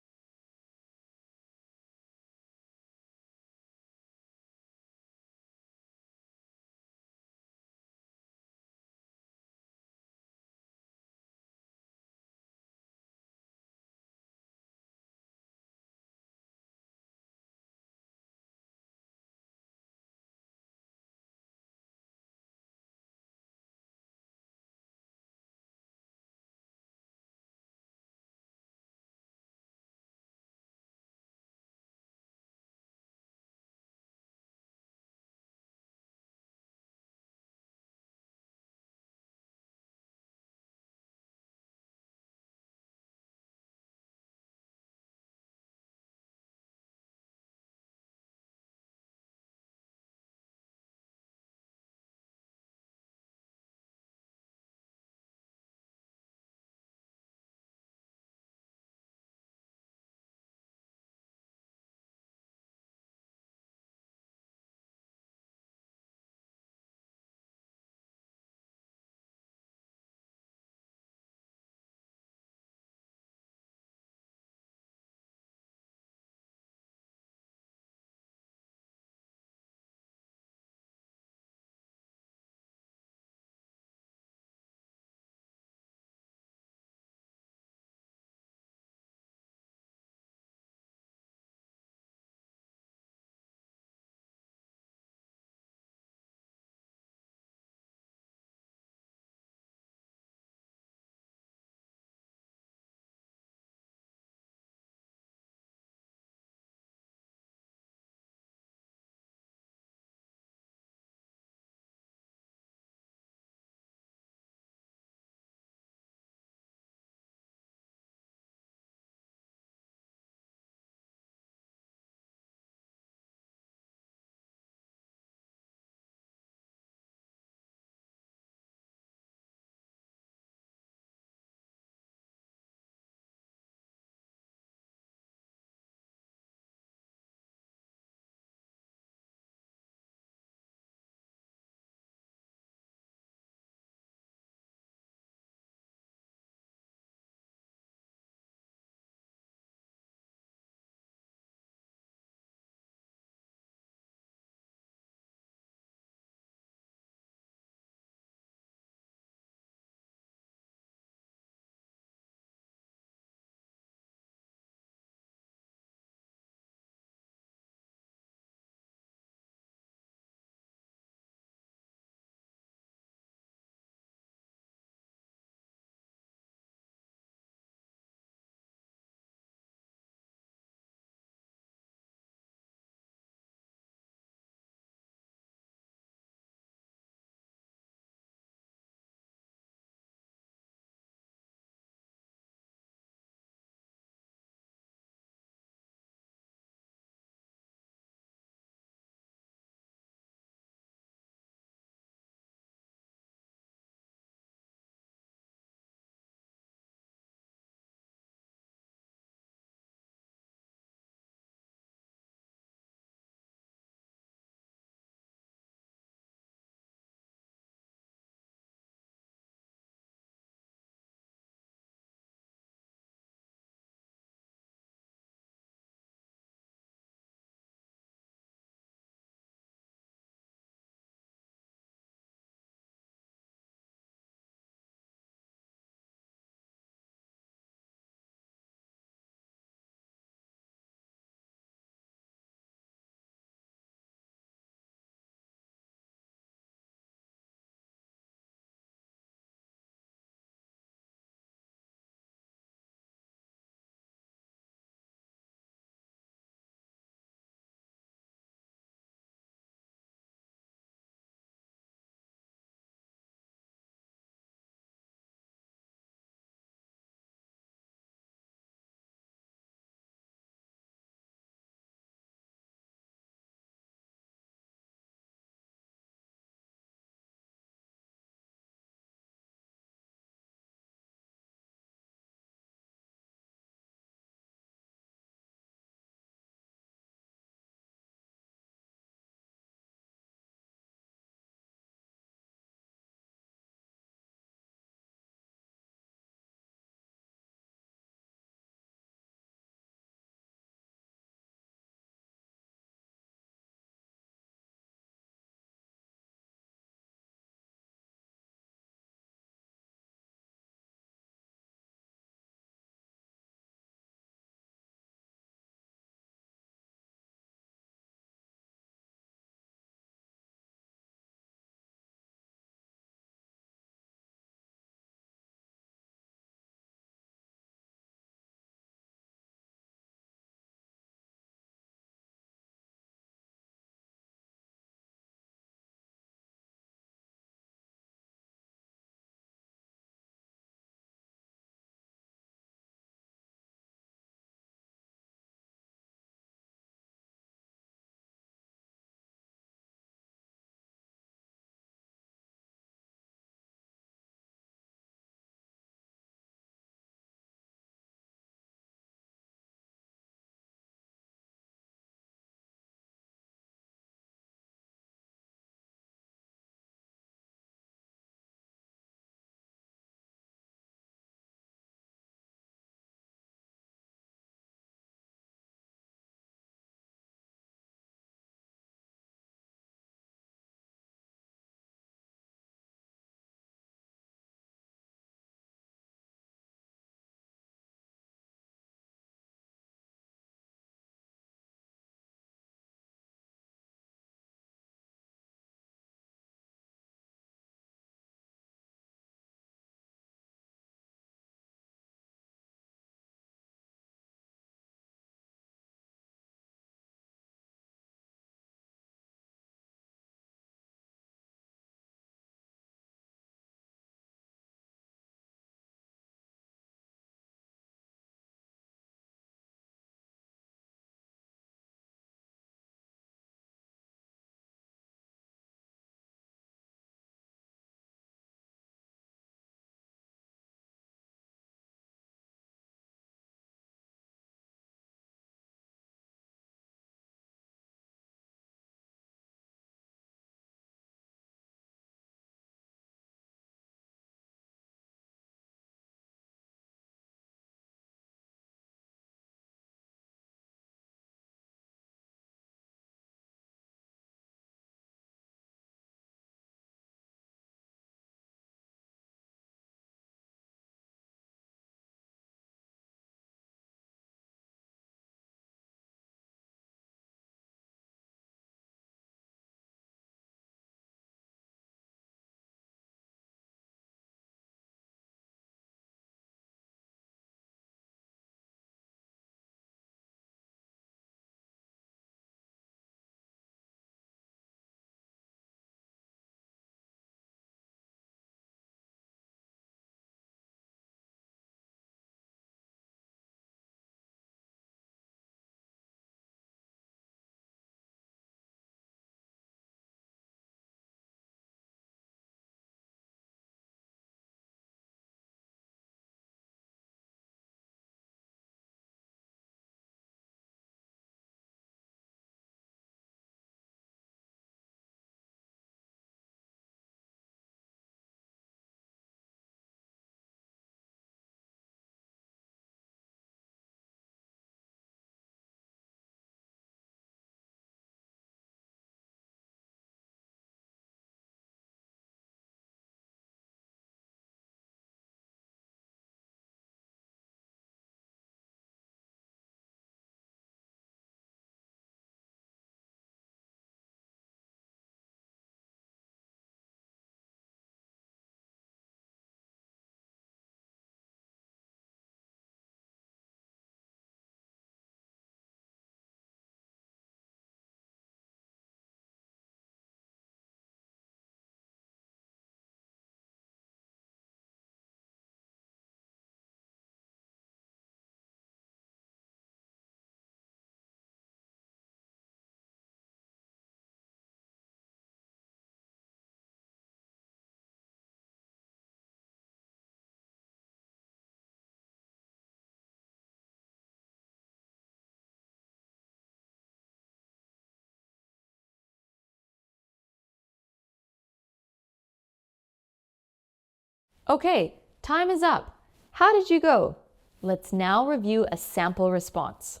Okay, time is up. How did you go? Let's now review a sample response.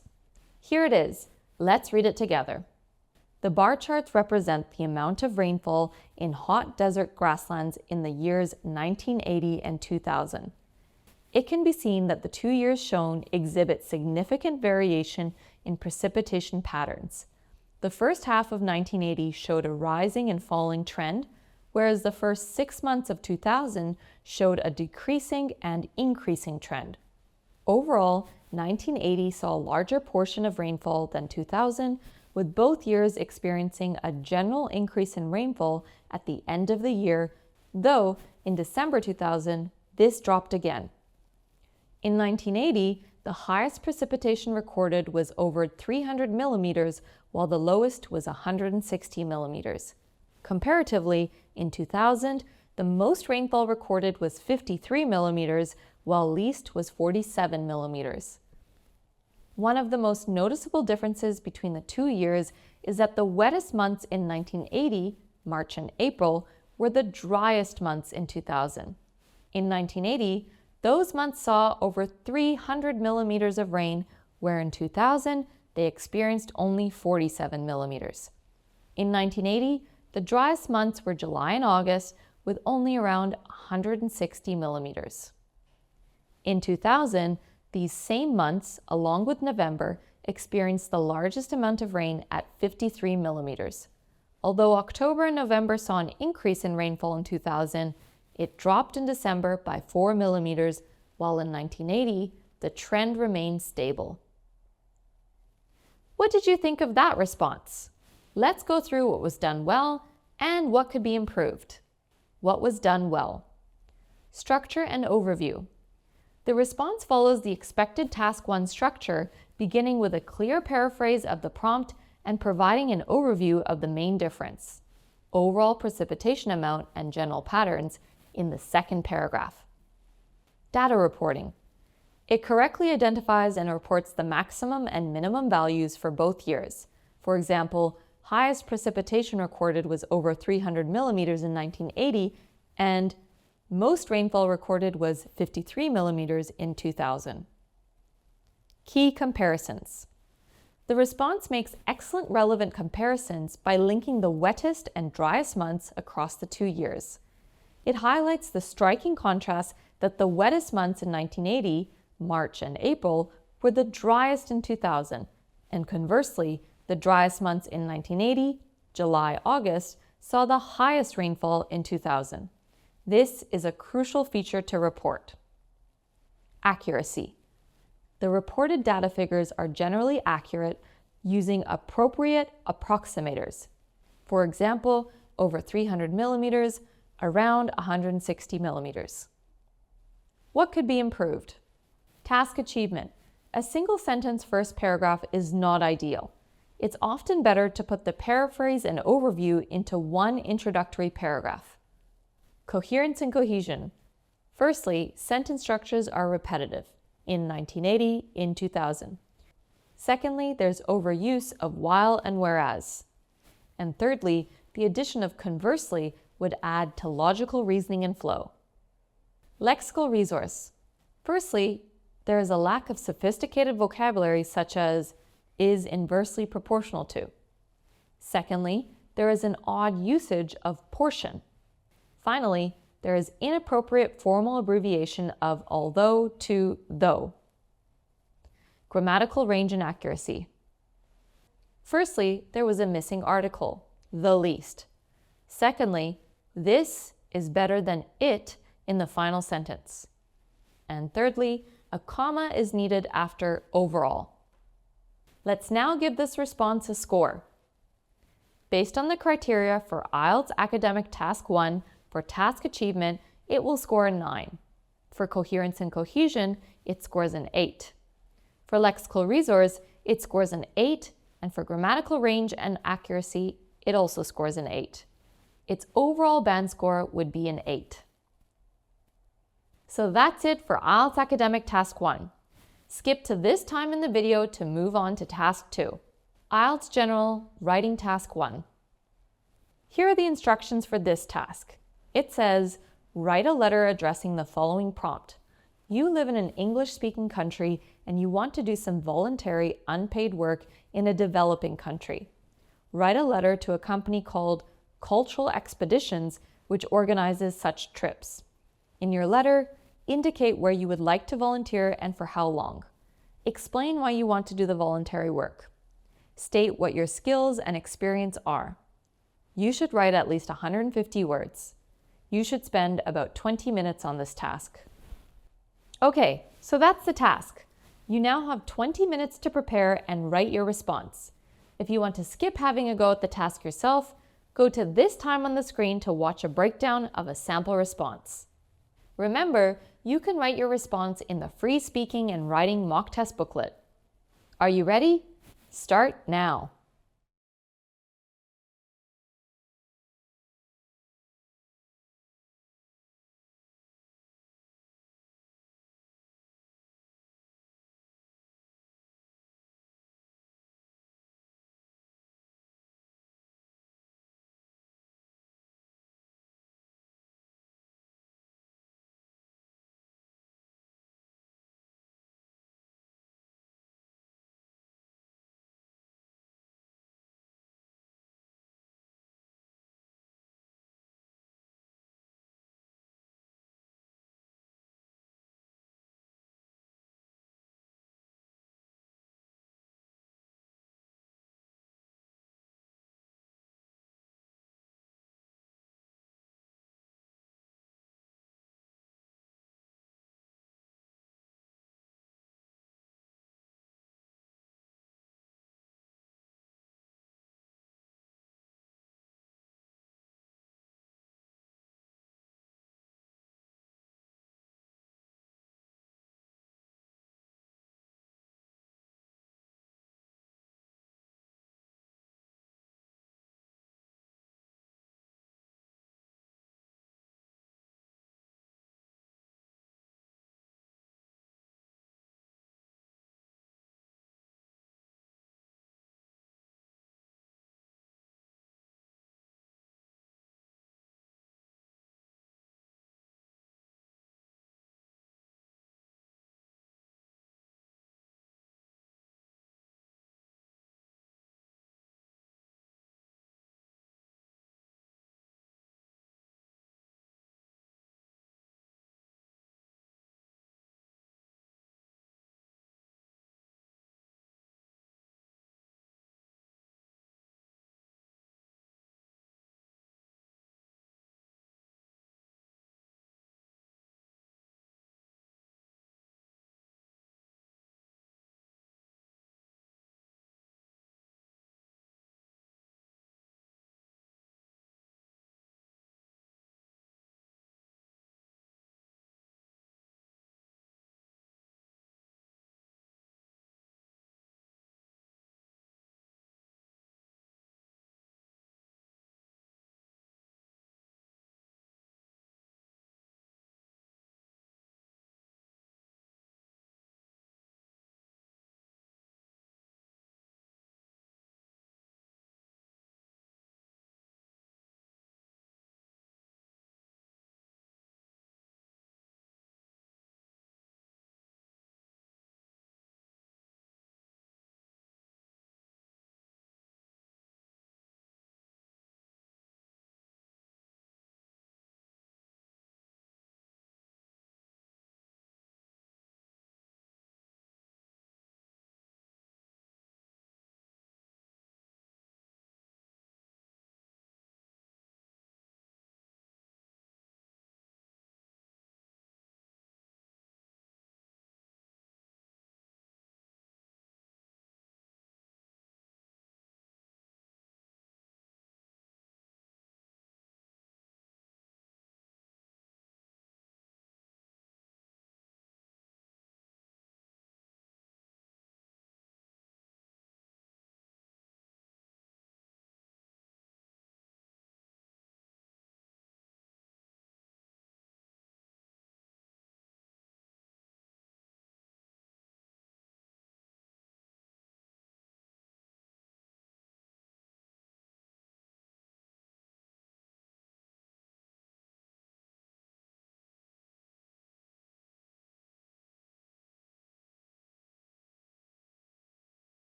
Here it is. Let's read it together. The bar charts represent the amount of rainfall in hot desert grasslands in the years 1980 and 2000. It can be seen that the 2 years shown exhibit significant variation in precipitation patterns. The first half of 1980 showed a rising and falling trend, whereas the first 6 months of 2000 showed a decreasing and increasing trend. Overall, 1980 saw a larger portion of rainfall than 2000, with both years experiencing a general increase in rainfall at the end of the year, though in December 2000, this dropped again. In 1980, the highest precipitation recorded was over 300 millimeters, while the lowest was 160 millimeters. Comparatively, in 2000, the most rainfall recorded was 53 millimeters, while least was 47 millimeters. One of the most noticeable differences between the 2 years is that the wettest months in 1980, March and April, were the driest months in 2000. In 1980, those months saw over 300 millimeters of rain, where in 2000, they experienced only 47 millimeters. In 1980, the driest months were July and August, with only around 160 millimeters. In 2000, these same months, along with November, experienced the largest amount of rain at 53 millimeters. Although October and November saw an increase in rainfall in 2000, it dropped in December by 4 millimeters, while in 1980, the trend remained stable. What did you think of that response? Let's go through what was done well and what could be improved. What was done well? Structure and overview. The response follows the expected Task 1 structure, beginning with a clear paraphrase of the prompt and providing an overview of the main difference, overall precipitation amount and general patterns, in the second paragraph. Data reporting. It correctly identifies and reports the maximum and minimum values for both years. For example, highest precipitation recorded was over 300 millimeters in 1980, and most rainfall recorded was 53 millimeters in 2000. Key comparisons. The response makes excellent relevant comparisons by linking the wettest and driest months across the 2 years. It highlights the striking contrast that the wettest months in 1980, March and April, were the driest in 2000, and conversely, the driest months in 1980, July, August, saw the highest rainfall in 2000. This is a crucial feature to report. Accuracy. The reported data figures are generally accurate using appropriate approximators. For example, over 300 millimeters, around 160 millimeters. What could be improved? Task achievement. A single sentence first paragraph is not ideal. It's often better to put the paraphrase and overview into one introductory paragraph. Coherence and cohesion. Firstly, sentence structures are repetitive, in 1980, in 2000. Secondly, there's overuse of while and whereas. And thirdly, the addition of conversely would add to logical reasoning and flow. Lexical resource. Firstly, there is a lack of sophisticated vocabulary such as is inversely proportional to. Secondly, there is an odd usage of portion. Finally, there is inappropriate formal abbreviation of although to though. Grammatical range and accuracy. Firstly, there was a missing article, the least. Secondly, this is better than it in the final sentence. And thirdly, a comma is needed after overall. Let's now give this response a score. Based on the criteria for IELTS Academic Task 1 for task achievement, it will score a 9. For coherence and cohesion, it scores an 8. For lexical resource, it scores an 8, and for grammatical range and accuracy, it also scores an 8. Its overall band score would be an 8. So that's it for IELTS Academic Task 1. Skip to this time in the video to move on to Task 2, IELTS General Writing Task 1. Here are the instructions for this task. It says, Write a letter addressing the following prompt. You live in an English-speaking country and you want to do some voluntary unpaid work in a developing country. Write a letter to a company called Cultural Expeditions, which organizes such trips. In your letter, indicate where you would like to volunteer and for how long. Explain why you want to do the voluntary work. State what your skills and experience are. You should write at least 150 words. You should spend about 20 minutes on this task. Okay, so that's the task. You now have 20 minutes to prepare and write your response. If you want to skip having a go at the task yourself, go to this time on the screen to watch a breakdown of a sample response. Remember, you can write your response in the free speaking and writing mock test booklet. Are you ready? Start now.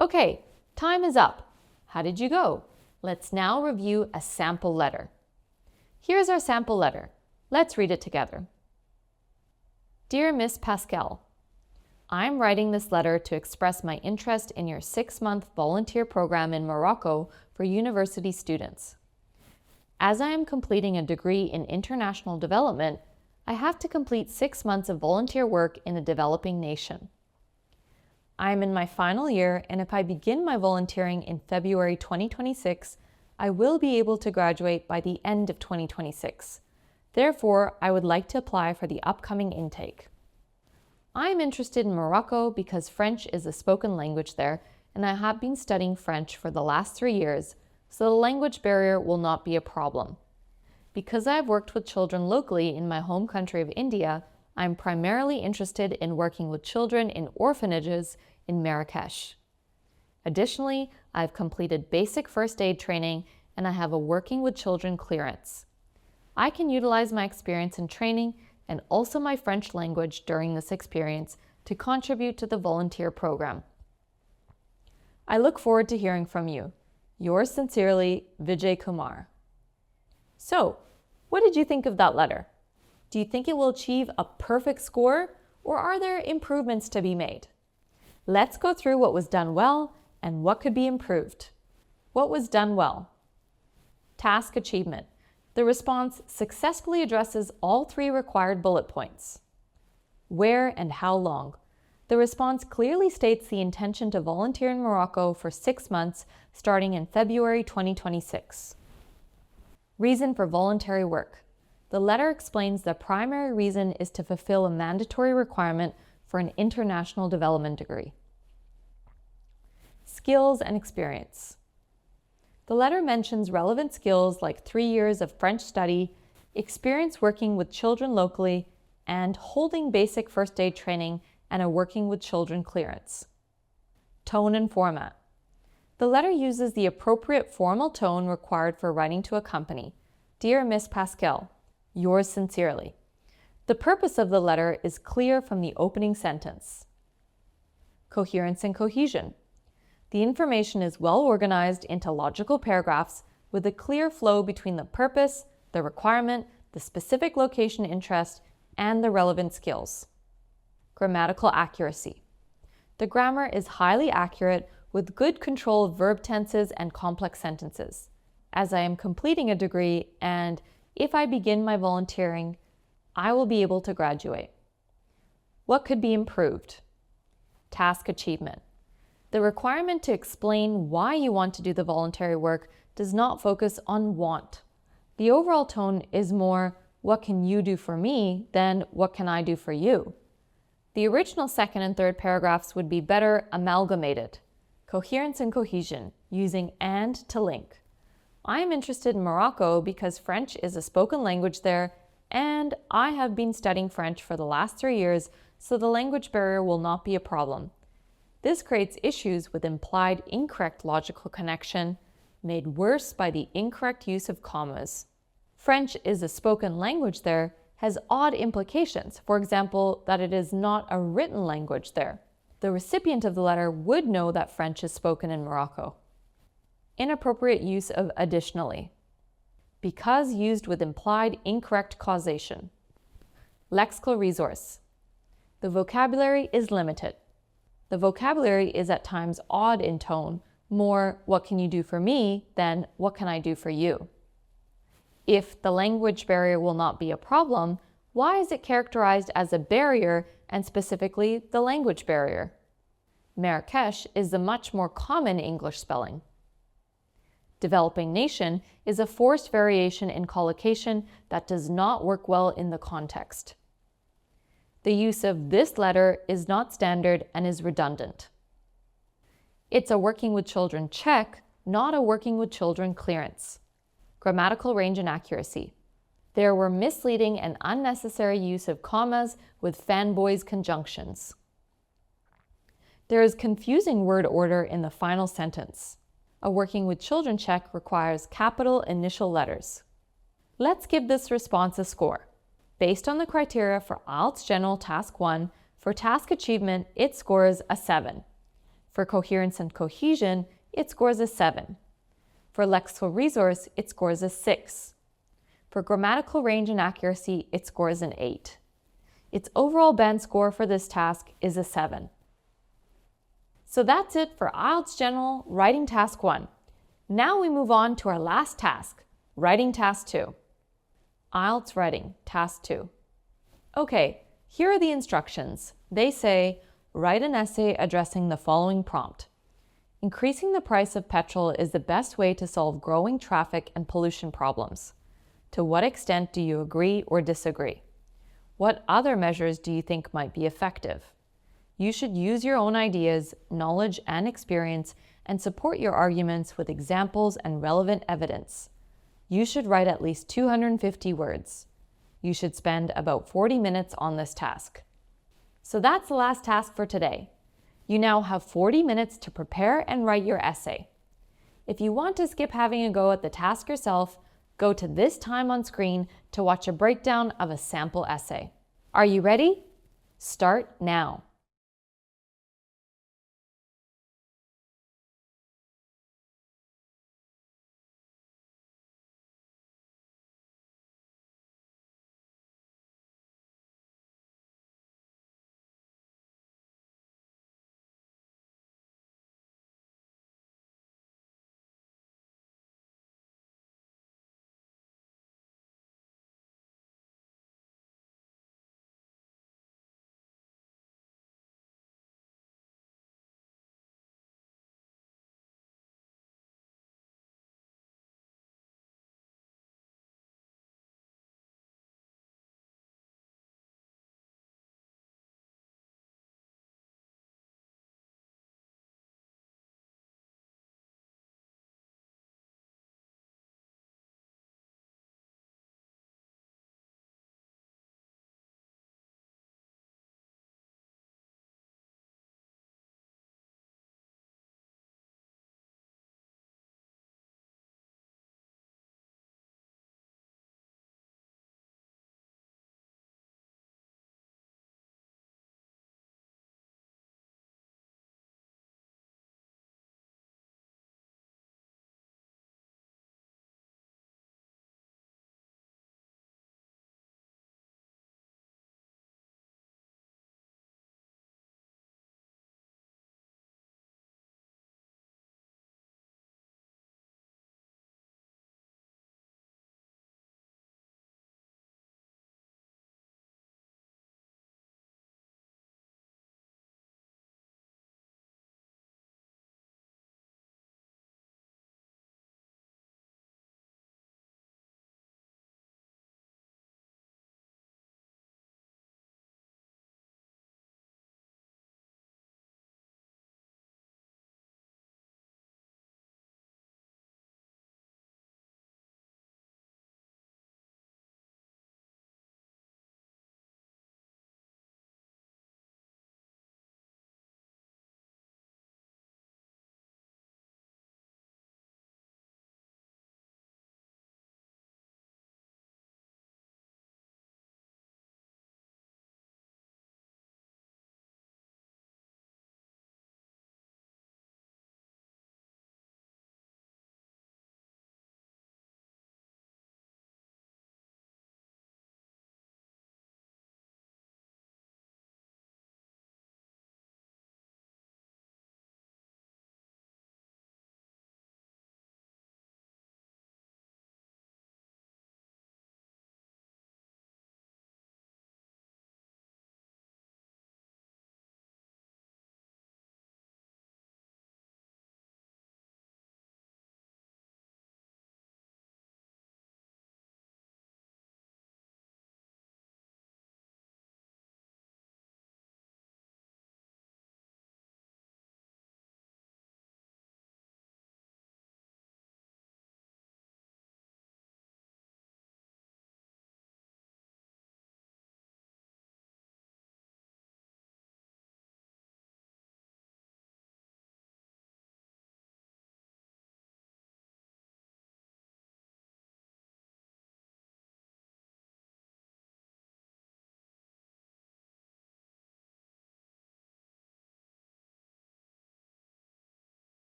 Okay, time is up. How did you go? Let's now review a sample letter. Here's our sample letter. Let's read it together. Dear Miss Pascal, I'm writing this letter to express my interest in your 6-month volunteer program in Morocco for university students. As I am completing a degree in international development, I have to complete 6 months of volunteer work in a developing nation. I am in my final year, and if I begin my volunteering in February 2026, I will be able to graduate by the end of 2026. Therefore, I would like to apply for the upcoming intake. I am interested in Morocco because French is a spoken language there, and I have been studying French for the last 3 years, so the language barrier will not be a problem. Because I have worked with children locally in my home country of India, I am primarily interested in working with children in orphanages in Marrakesh. Additionally, I have completed basic first aid training and I have a working with children clearance. I can utilize my experience in training and also my French language during this experience to contribute to the volunteer program. I look forward to hearing from you. Yours sincerely, 𝐦𝐨𝐫𝐞. So, what did you think of that letter? Do you think it will achieve a perfect score, or are there improvements to be made? Let's go through what was done well and what could be improved. What was done well? Task achievement. The response successfully addresses all 3 required bullet points. Where and how long? The response clearly states the intention to volunteer in Morocco for 6 months starting in February 2026. Reason for voluntary work. The letter explains the primary reason is to fulfill a mandatory requirement for an international development degree. Skills and experience. The letter mentions relevant skills like 3 years of French study, experience working with children locally, and holding basic first aid training and a working with children clearance. Tone and format. The letter uses the appropriate formal tone required for writing to a company. Dear Miss Pascal, yours sincerely. The purpose of the letter is clear from the opening sentence. Coherence and cohesion. The information is well organized into logical paragraphs with a clear flow between the purpose, the requirement, the specific location interest, and the relevant skills. Grammatical accuracy. The grammar is highly accurate with good control of verb tenses and complex sentences. As I am completing a degree and if I begin my volunteering, I will be able to graduate. What could be improved? Task achievement. The requirement to explain why you want to do the voluntary work does not focus on want. The overall tone is more, what can you do for me, than what can I do for you? The original second and third paragraphs would be better amalgamated. Coherence and cohesion, using and to link. I am interested in Morocco because French is a spoken language there, and I have been studying French for the last 3 years, so the language barrier will not be a problem. This creates issues with implied incorrect logical connection, made worse by the incorrect use of commas. French is a spoken language there, has odd implications, for example, that it is not a written language there. The recipient of the letter would know that French is spoken in Morocco. Inappropriate use of additionally. Because used with implied incorrect causation. Lexical resource. The vocabulary is limited. The vocabulary is at times odd in tone, more what can you do for me than what can I do for you. If the language barrier will not be a problem, why is it characterized as a barrier and specifically the language barrier? Marrakesh is the much more common English spelling. Developing nation is a forced variation in collocation that does not work well in the context. The use of this letter is not standard and is redundant. It's a working with children check, not a working with children clearance. Grammatical range and accuracy. There were misleading and unnecessary use of commas with fanboys conjunctions. There is confusing word order in the final sentence. A working with children check requires capital initial letters. Let's give this response a score. Based on the criteria for IELTS General Task 1, for task achievement, it scores a 7. For coherence and cohesion, it scores a 7. For lexical resource, it scores a 6. For grammatical range and accuracy, it scores an 8. Its overall band score for this task is a 7. So that's it for IELTS General Writing Task 1. Now we move on to our last task, Writing Task 2. IELTS Writing Task 2. Okay, here are the instructions. They say, write an essay addressing the following prompt. Increasing the price of petrol is the best way to solve growing traffic and pollution problems. To what extent do you agree or disagree? What other measures do you think might be effective? You should use your own ideas, knowledge, and experience and support your arguments with examples and relevant evidence. You should write at least 250 words. You should spend about 40 minutes on this task. So that's the last task for today. You now have 40 minutes to prepare and write your essay. If you want to skip having a go at the task yourself, go to this time on screen to watch a breakdown of a sample essay. Are you ready? Start now.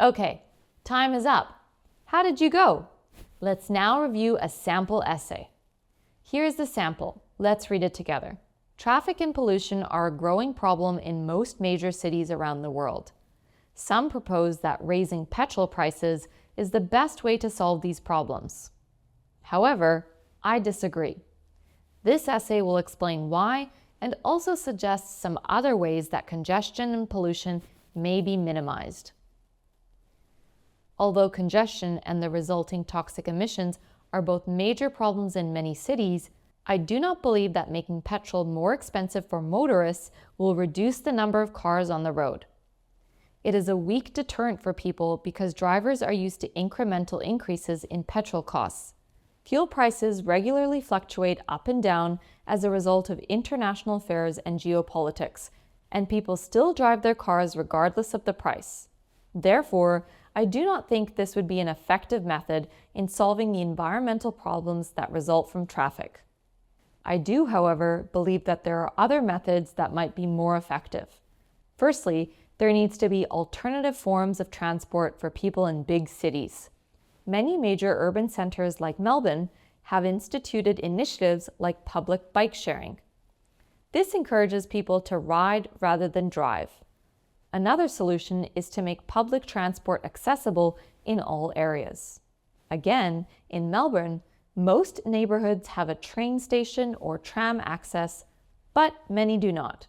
Okay, time is up. How did you go? Let's now review a sample essay. Here's the sample. Let's read it together. Traffic and pollution are a growing problem in most major cities around the world. Some propose that raising petrol prices is the best way to solve these problems. However, I disagree. This essay will explain why and also suggests some other ways that congestion and pollution may be minimized. Although congestion and the resulting toxic emissions are both major problems in many cities, I do not believe that making petrol more expensive for motorists will reduce the number of cars on the road. It is a weak deterrent for people because drivers are used to incremental increases in petrol costs. Fuel prices regularly fluctuate up and down as a result of international affairs and geopolitics, and people still drive their cars regardless of the price. Therefore, I do not think this would be an effective method in solving the environmental problems that result from traffic. I do, however, believe that there are other methods that might be more effective. Firstly, there needs to be alternative forms of transport for people in big cities. Many major urban centers like Melbourne have instituted initiatives like public bike sharing. This encourages people to ride rather than drive. Another solution is to make public transport accessible in all areas. Again, in Melbourne, most neighborhoods have a train station or tram access, but many do not.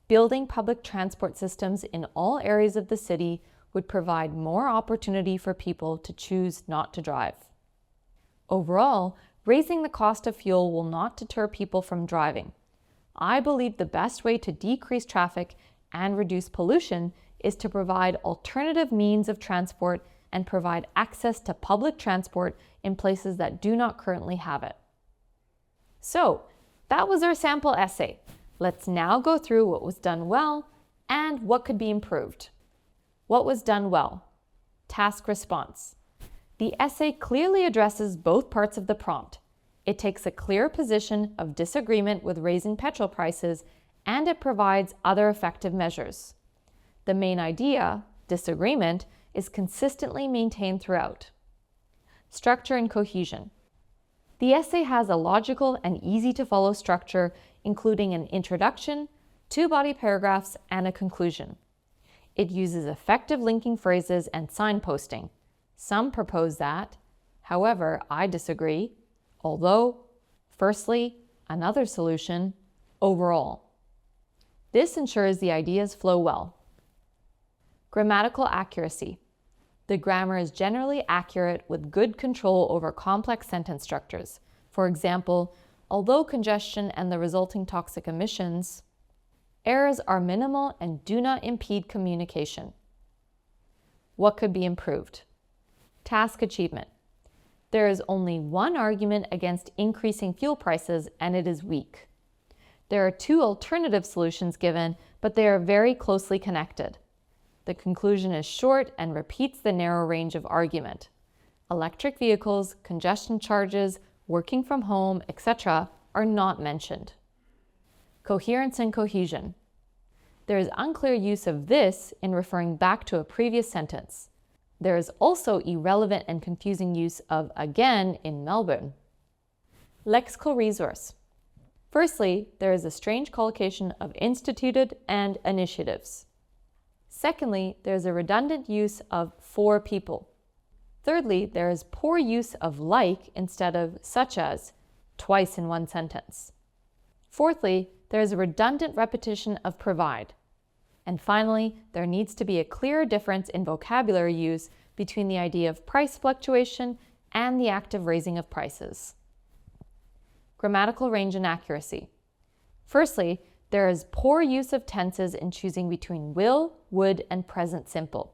Building public transport systems in all areas of the city would provide more opportunity for people to choose not to drive. Overall, raising the cost of fuel will not deter people from driving. I believe the best way to decrease traffic and reduce pollution is to provide alternative means of transport and provide access to public transport in places that do not currently have it. So, that was our sample essay. Let's now go through what was done well and what could be improved. What was done well? Task response. The essay clearly addresses both parts of the prompt. It takes a clear position of disagreement with raising petrol prices, and it provides other effective measures. The main idea, disagreement, is consistently maintained throughout. Structure and cohesion. The essay has a logical and easy-to-follow structure, including an introduction, 2 body paragraphs, and a conclusion. It uses effective linking phrases and signposting. Some propose that. However, I disagree. Although, firstly, another solution, overall. This ensures the ideas flow well. Grammatical accuracy. The grammar is generally accurate with good control over complex sentence structures. For example, although congestion and the resulting toxic emissions, errors are minimal and do not impede communication. What could be improved? Task achievement. There is only one argument against increasing fuel prices, and it is weak. There are 2 alternative solutions given, but they are very closely connected. The conclusion is short and repeats the narrow range of argument. Electric vehicles, congestion charges, working from home, etc. are not mentioned. Coherence and cohesion. There is unclear use of this in referring back to a previous sentence. There is also irrelevant and confusing use of again in Melbourne. Lexical resource. Firstly, there is a strange collocation of instituted and initiatives. Secondly, there is a redundant use of for people. Thirdly, there is poor use of like instead of such as twice in one sentence. Fourthly, there is a redundant repetition of provide. And finally, there needs to be a clear difference in vocabulary use between the idea of price fluctuation and the active raising of prices. Grammatical range and accuracy. Firstly, there is poor use of tenses in choosing between will, would, and present simple.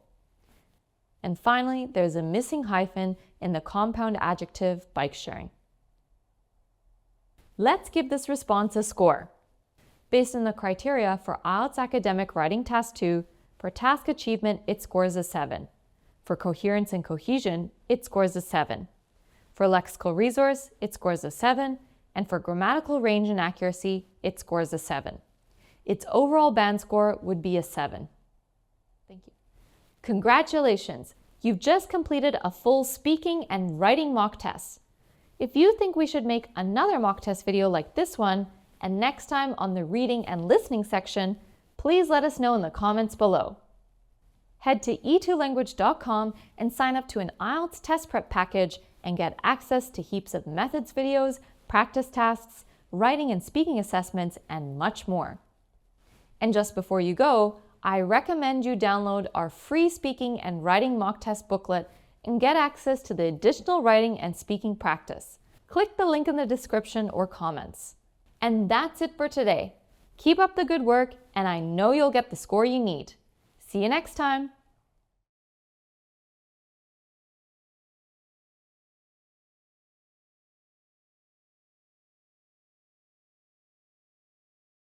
And finally, there's a missing hyphen in the compound adjective bike sharing. Let's give this response a score. Based on the criteria for IELTS Academic Writing Task 2, for task achievement, it scores a 7. For coherence and cohesion, it scores a 7. For lexical resource, it scores a 7. And for grammatical range and accuracy, it scores a 7. Its overall band score would be a 7. Thank you. Congratulations! You've just completed a full speaking and writing mock test. If you think we should make another mock test video like this one, and next time on the reading and listening section, please let us know in the comments below. Head to e2language.com and sign up to an IELTS test prep package and get access to heaps of methods videos, practice tasks, writing and speaking assessments, and much more. And just before you go, I recommend you download our free speaking and writing mock test booklet and get access to the additional writing and speaking practice. Click the link in the description or comments. And that's it for today. Keep up the good work, and I know you'll get the score you need. See you next time!